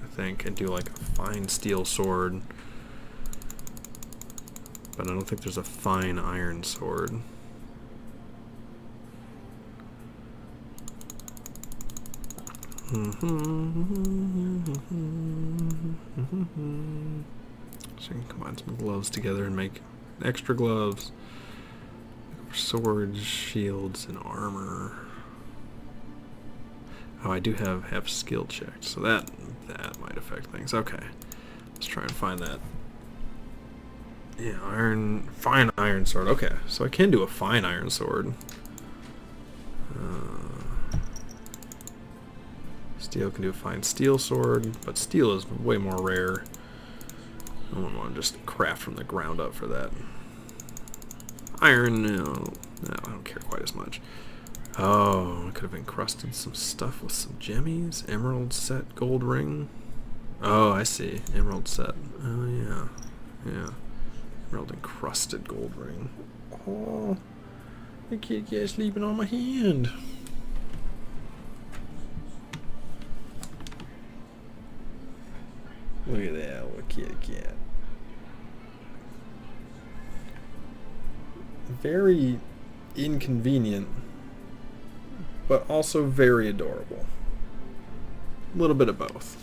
I think, and do like a fine steel sword. But I don't think there's a fine iron sword. So you can combine some gloves together and make extra gloves. Swords, shields, and armor. Oh, I do have skill checked, so that might affect things. Okay, let's try and find that. Yeah, fine iron sword. Okay, so I can do a fine iron sword. Steel can do a fine steel sword, but steel is way more rare. I don't want to just craft from the ground up for that. Iron, no, I don't care quite as much. Oh, I could have encrusted some stuff with some gemmies. Emerald set, gold ring. Oh, I see. Emerald set. Oh, yeah. Yeah. Emerald encrusted gold ring. Oh, the kid gets sleeping on my hand. Look at that little kitty cat. Very inconvenient, but also very adorable. A little bit of both.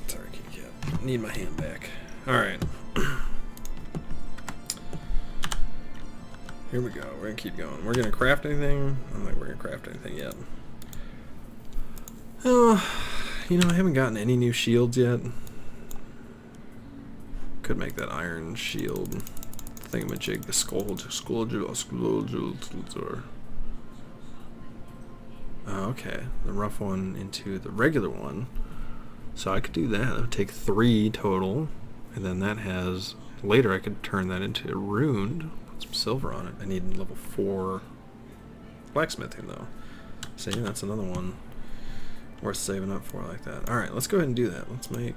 Sorry, kitty cat. Need my hand back. Alright. Here we go. We're gonna keep going. We're gonna craft anything? I don't think we're gonna craft anything yet. Oh, you know, I haven't gotten any new shields yet. Could make that iron shield thingamajig, the skull. Oh, okay, the rough one into the regular one. So I could do that. That would take 3 total, and then that has. Later, I could turn that into ruined. Put some silver on it. I need level 4 blacksmithing though. See, that's another one worth saving up for like that. Alright, let's go ahead and do that. Let's make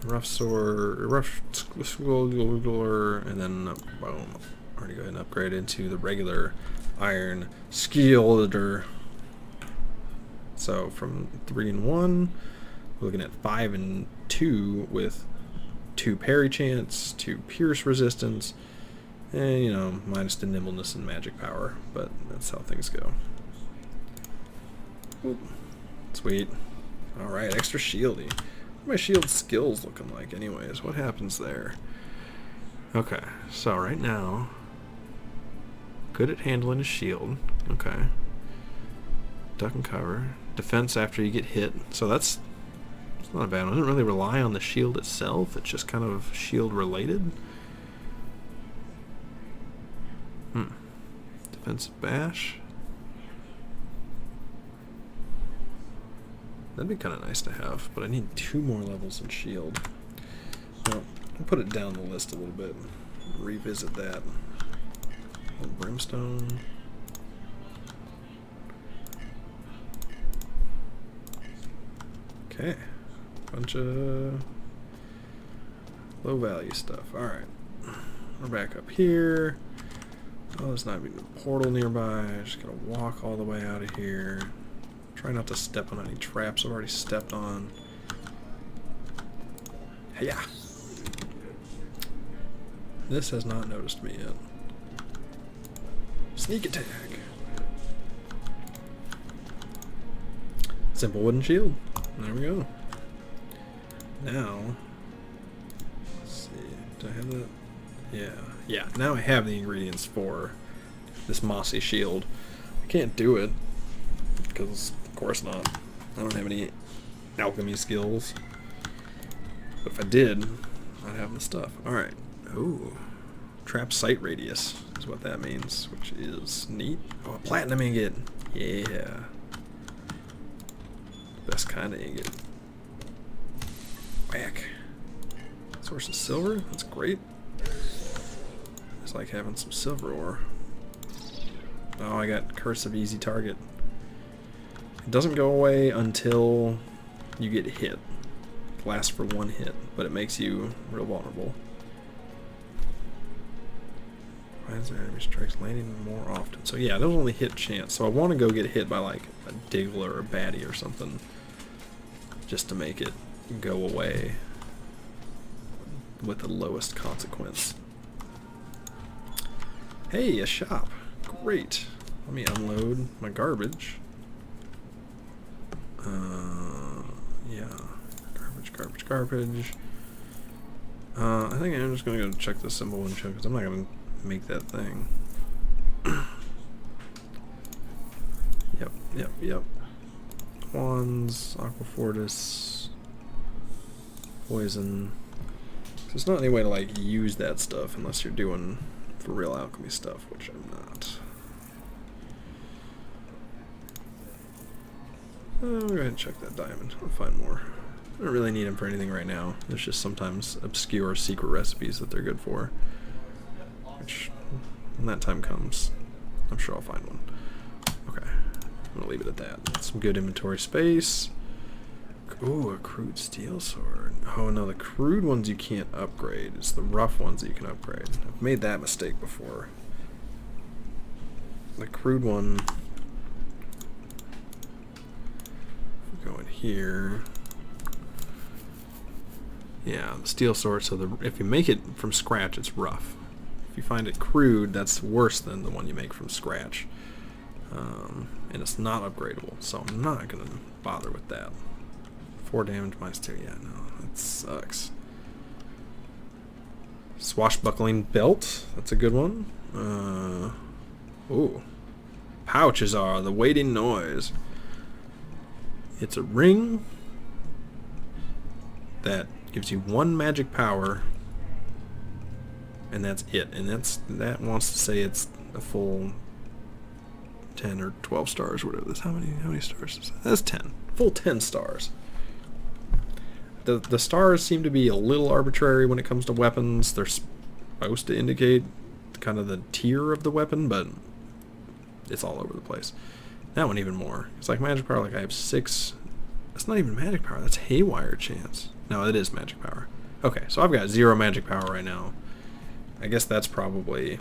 rough sword, rough scolder, and then boom. Already go ahead and upgrade into the regular iron scolder. So from 3 and 1, we're looking at 5 and 2 with 2 parry chance, 2 pierce resistance, and you know, minus the nimbleness and magic power. But that's how things go. Oop. Sweet. Alright, extra shieldy. What are my shield skills looking like anyways? What happens there? Okay, so right now, good at handling a shield. Okay. Duck and cover. Defense after you get hit. So that's not a bad one. It doesn't really rely on the shield itself. It's just kind of shield related. Defensive bash. That'd be kind of nice to have, but I need 2 more levels in shield. Well, I'll put it down the list a little bit. Revisit that. Brimstone. Okay. Bunch of Low value stuff. Alright. We're back up here. Oh, there's not even a portal nearby. I just gotta walk all the way out of here. Try not to step on any traps I've already stepped on. Hey-ya! This has not noticed me yet. Sneak attack. Simple wooden shield. There we go. Now, let's see. Do I have that? Yeah. Yeah, now I have the ingredients for this mossy shield. I can't do it, because of course not. I don't have any alchemy skills. But if I did, I'd have the stuff. Alright. Ooh. Trap sight radius is what that means, which is neat. Oh, a platinum ingot. Yeah. Best kind of ingot. Whack. Source of silver? That's great. It's like having some silver ore. Oh, I got Curse of Easy Target. It doesn't go away until you get hit. It lasts for one hit, but it makes you real vulnerable. Why is there enemy strikes landing more often? So yeah, those only hit chance. So I want to go get hit by like a Diggler or a baddie or something, just to make it go away with the lowest consequence. Hey, a shop. Great. Let me unload my garbage. Yeah. Garbage. I think I'm just gonna go check the symbol and check, because I'm not gonna make that thing. Yep. Wands, Aquafortis, poison. There's not any way to like use that stuff unless you're doing for real alchemy stuff, which I'm not. I'll go ahead and check that diamond. I'll find more. I don't really need them for anything right now. There's just sometimes obscure secret recipes that they're good for. Which, when that time comes, I'm sure I'll find one. Okay. I'm gonna leave it at that. Some good inventory space. Ooh, a crude steel sword. Oh no, the crude ones you can't upgrade. It's the rough ones that you can upgrade. I've made that mistake before. The crude one... Go in here. Yeah, the steel sword, so if you make it from scratch, it's rough. If you find it crude, that's worse than the one you make from scratch. And it's not upgradable, so I'm not going to bother with that. 4 damage minus 2, yeah, no, that sucks. Swashbuckling belt, that's a good one. Ooh. Pouches are the waiting noise. It's a ring that gives you 1 magic power, and that's it. And that wants to say it's a full 10 or 12 stars, whatever. That's how many stars is that? That's 10. Full 10 stars. The stars seem to be a little arbitrary when it comes to weapons. They're supposed to indicate kind of the tier of the weapon, but it's all over the place. That one even more. It's like magic power, like I have 6. That's not even magic power, that's haywire chance. No, it is magic power. Okay, so I've got 0 magic power right now. I guess that's probably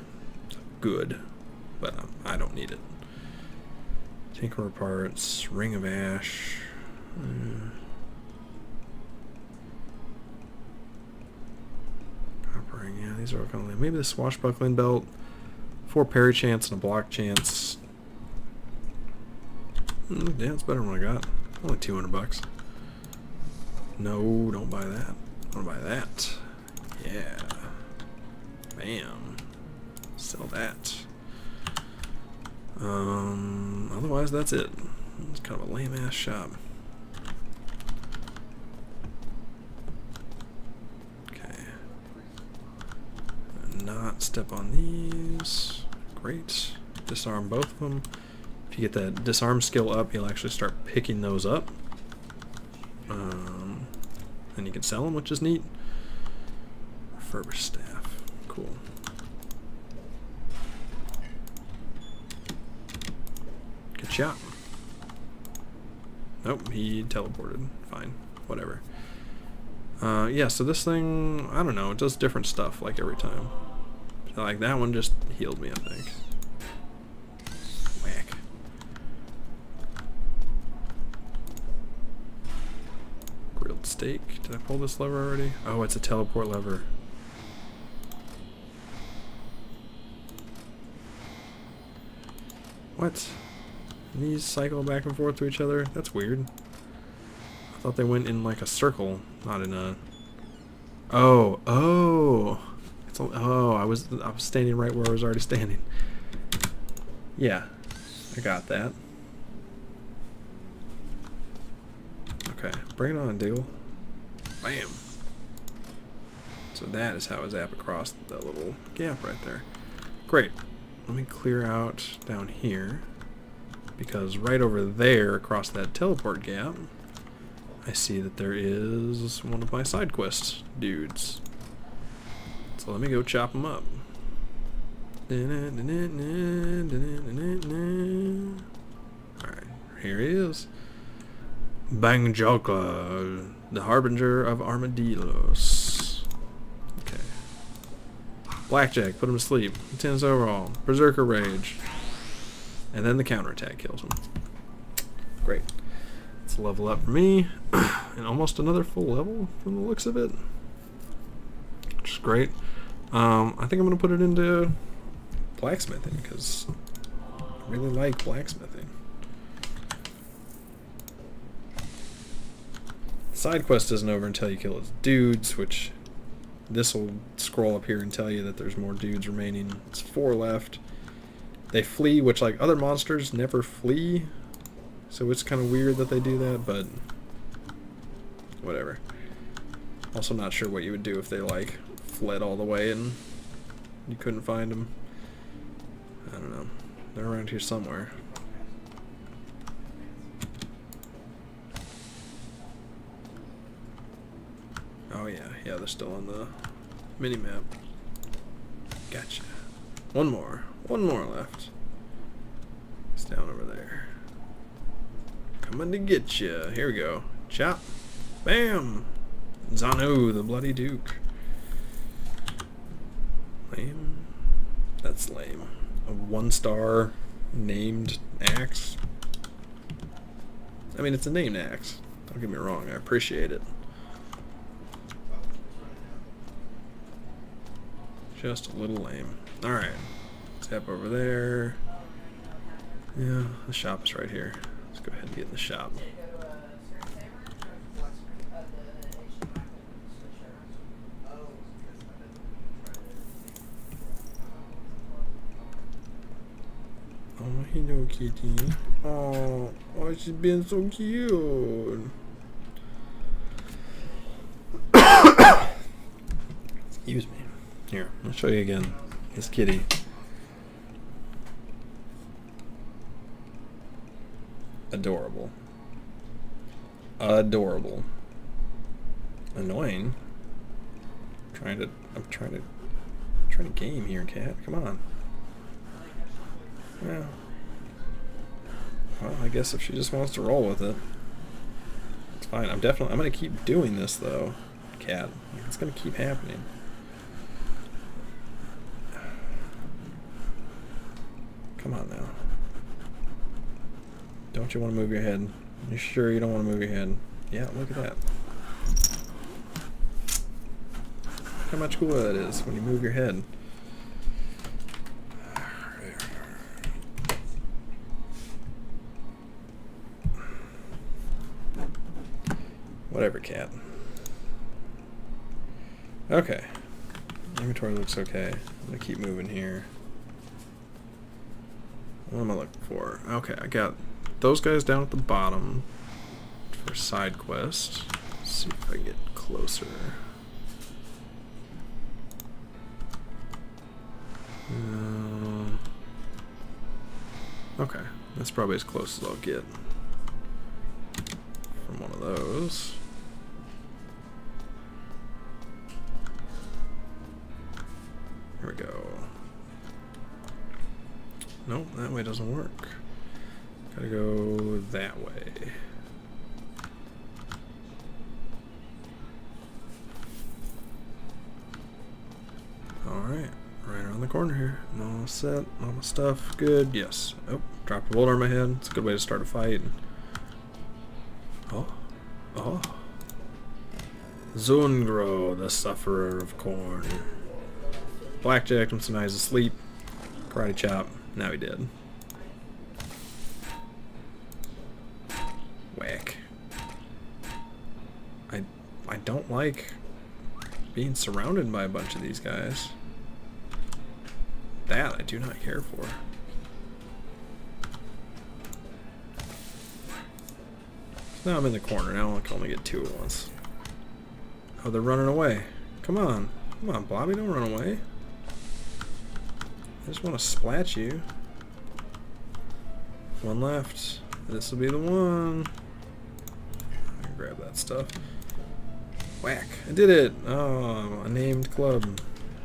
good, but I don't need it. Tinkerer parts, Ring of Ash. Copper ring, yeah, these are all kind of maybe the swashbuckling belt. 4 parry chance and a block chance. Yeah, it's better than what I got. Only $200. No, don't buy that. I want to buy that. Yeah. Bam. Sell that. Otherwise, that's it. It's kind of a lame-ass shop. Okay. Not step on these. Great. Disarm both of them. If you get that disarm skill up, you'll actually start picking those up. And you can sell them, which is neat. Refurbished staff. Cool. Good shot. Nope, he teleported. Fine. Whatever. Yeah, so this thing, I don't know, it does different stuff like every time. So, like that one just healed me, I think. Whack. Grilled steak. Did I pull this lever already? Oh, it's a teleport lever. What? These cycle back and forth to each other? That's weird. I thought they went in like a circle, not in a... Oh! It's I was standing right where I was already standing. Yeah, I got that. Okay, bring it on, Diggle. Bam! So that is how I zap across that little gap right there. Great. Let me clear out down here, because right over there, across that teleport gap, I see that there is one of my side quest dudes. So let me go chop him up. Alright, here he is. Bang Jokla, the harbinger of armadillos. Okay. Blackjack, put him to sleep. Intense overall. Berserker Rage. And then the counterattack kills him. Great. It's a level up for me. And almost another full level from the looks of it. Which is great. I think I'm going to put it into blacksmithing because I really like blacksmithing. Side quest isn't over until you kill its dudes, which this will scroll up here and tell you that there's more dudes remaining. It's 4 left. They flee, which like other monsters never flee, so it's kind of weird that they do that, but whatever. Also not sure what you would do if they like fled all the way and you couldn't find them. I don't know. They're around here somewhere. Oh yeah, they're still on the mini-map. Gotcha. One more left. It's down over there. Coming to get you. Here we go. Chop. Bam! Zanu, the Bloody Duke. Lame. That's lame. A 1-star named axe. I mean, it's a named axe. Don't get me wrong, I appreciate it. Just a little lame. Alright. Tap over there. Yeah, the shop is right here. Let's go ahead and get in the shop. Oh, hello, kitty. Oh, she's been so cute. Excuse me. Here, I'll show you again. This kitty. Adorable. Adorable. Annoying. I'm trying to game here, cat. Come on. Yeah. Well, I guess if she just wants to roll with it, it's fine. I'm gonna keep doing this though, cat. It's gonna keep happening. Come on now. Don't you want to move your head? You sure you don't want to move your head? Yeah, look at that. Look how much cooler that is when you move your head. Whatever, cat. Okay. Inventory looks okay. I'm gonna keep moving here. What am I looking for? Okay, I got those guys down at the bottom for side quest. Let's see if I get closer. Okay, that's probably as close as I'll get from one of those. Here we go. Nope, that way doesn't work. Gotta go that way. corner here. No set, all my stuff, good, yes. Oh, dropped a boulder on my head. It's a good way to start a fight. Oh, oh. Zungro, the sufferer of corn. Blackjack him so now he's asleep. Karate chop, now he did. Whack. I don't like being surrounded by a bunch of these guys. That I do not care for. So now I'm in the corner. Now I can only get 2 at once. Oh, they're running away. Come on. Come on, Bobby, don't run away. I just want to splat you. 1 left. This will be the one. I can grab that stuff. Whack. I did it. Oh, a named club.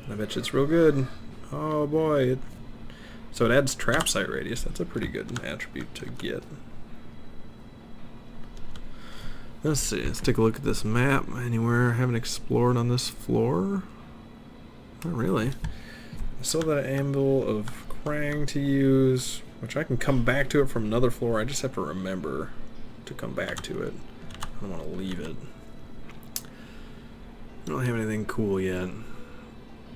I bet you it's real good. Oh boy. So it adds trap site radius. That's a pretty good attribute to get. Let's see. Let's take a look at this map. Anywhere I haven't explored on this floor? Not really. I still have that anvil of Krang to use, which I can come back to it from another floor. I just have to remember to come back to it. I don't want to leave it. I don't have anything cool yet.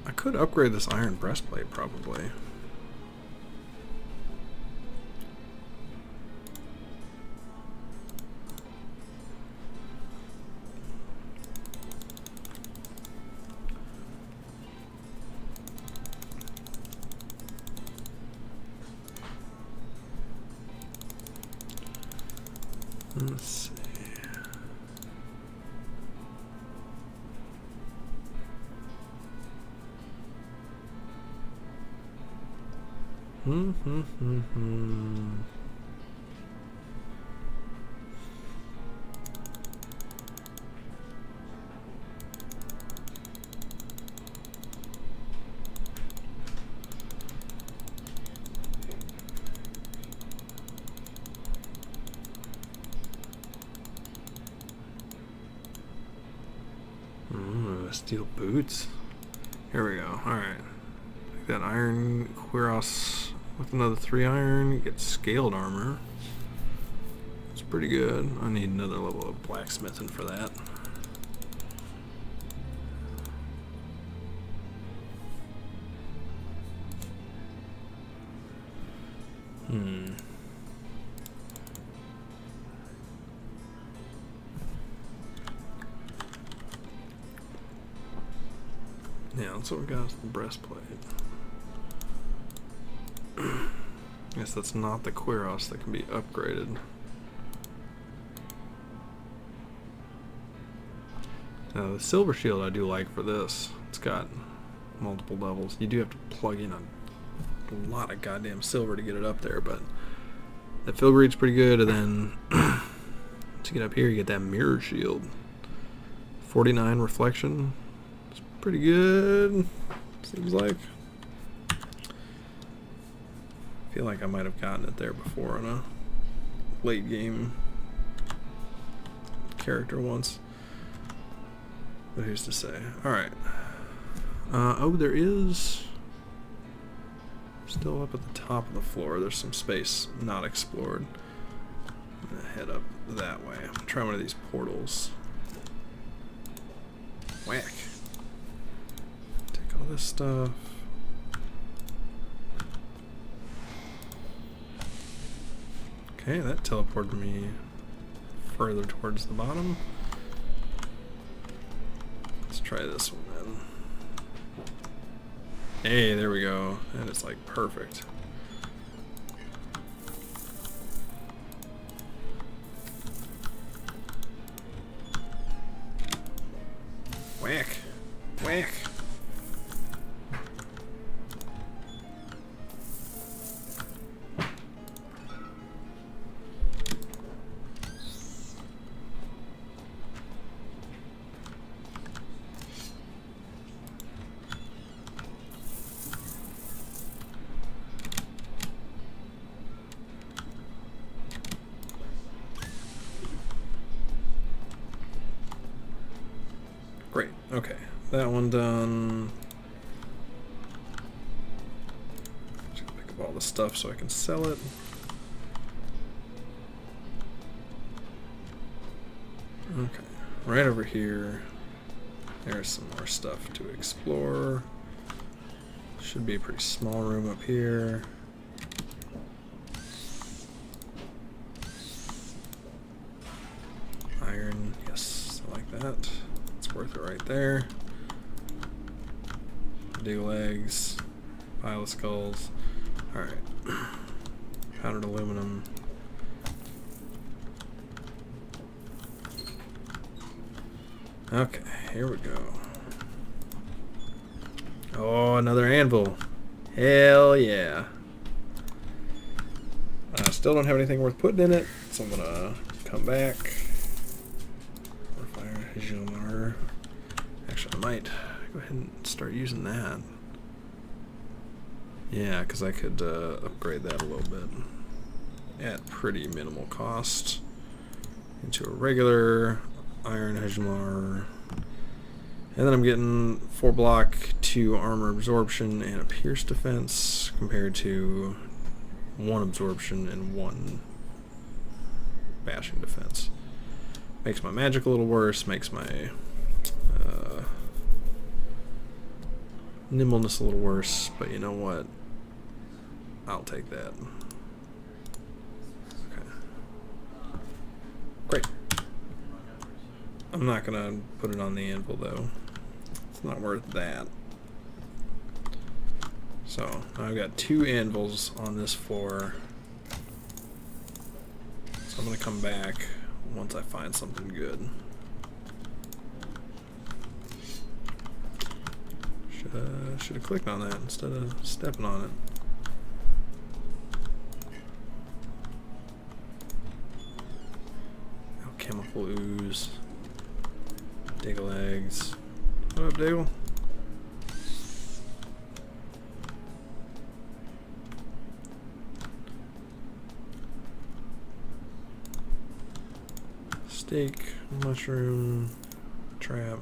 I could upgrade this iron breastplate, probably. Let's see. Steel boots. Here we go. Alright. Take that iron cuirass with another 3 iron. Get scaled armor. It's pretty good. I need another level of blacksmithing for that. Yeah, that's what we got is the breastplate. Guess that's not the cuirass that can be upgraded. Now the silver shield I do like for this. It's got multiple levels. You do have to plug in a lot of goddamn silver to get it up there, but the filigrane's pretty good, and then to get up here you get that mirror shield. 49 reflection. Pretty good, seems like. I feel like I might have gotten it there before on a late game character once. But who's to say? Alright. Oh, there is still up at the top of the floor. There's some space not explored. I'm gonna head up that way. I'm gonna try one of these portals. Whack. All this stuff. Okay, that teleported me further towards the bottom. Let's try this one then. Hey, there we go. And it's like perfect. Whack. Whack. Great, okay. That one done. the stuff so I can sell it. Okay, right over here, there's some more stuff to explore. Should be a pretty small room up here. Iron, yes, I like that. It's worth it right there. Deal eggs, pile of skulls. Alright. Powdered aluminum. Okay, here we go. Oh, another anvil. Hell yeah. I still don't have anything worth putting in it, so I'm gonna come back. Actually, I might go ahead and start using that. Yeah, because I could upgrade that a little bit at pretty minimal cost into a regular iron Hejmlar. And then I'm getting 4 block, 2 armor absorption, and a pierce defense compared to 1 absorption and 1 bashing defense. Makes my magic a little worse, makes my nimbleness a little worse, but you know what? I'll take that. Okay. Great. I'm not gonna put it on the anvil though. It's not worth that. So I've got 2 anvils on this floor. So I'm gonna come back once I find something good. Should have clicked on that instead of stepping on it. Alchemical ooze. Diggle eggs. What up, Diggle? Steak, mushroom, trap.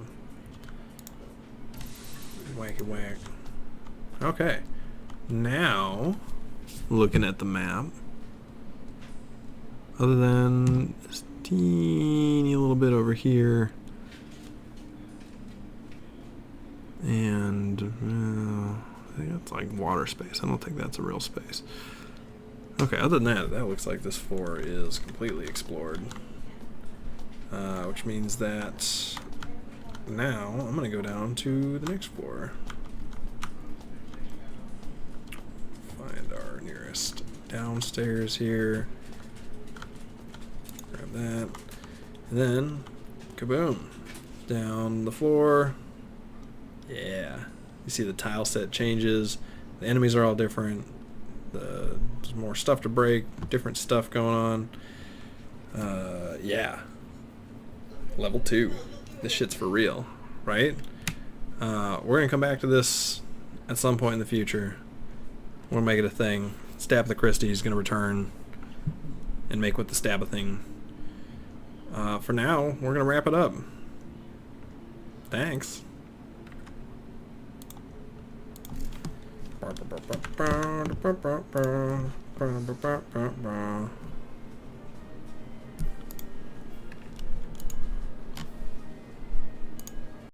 Wacky whack. Okay. Now, looking at the map, other than this teeny little bit over here, and I think that's like water space. I don't think that's a real space. Okay, other than that, that looks like this floor is completely explored. Which means that now I'm going to go down to the next floor. Find our nearest downstairs here. Grab that. And then, kaboom. Down the floor. Yeah. You see the tile set changes. The enemies are all different. There's more stuff to break. Different stuff going on. Yeah. Level 2. This shit's for real, right? We're gonna come back to this at some point in the future. We'll make it a thing. Stab the Christie is gonna return and make with the stab a thing. For now, we're gonna wrap it up. Thanks.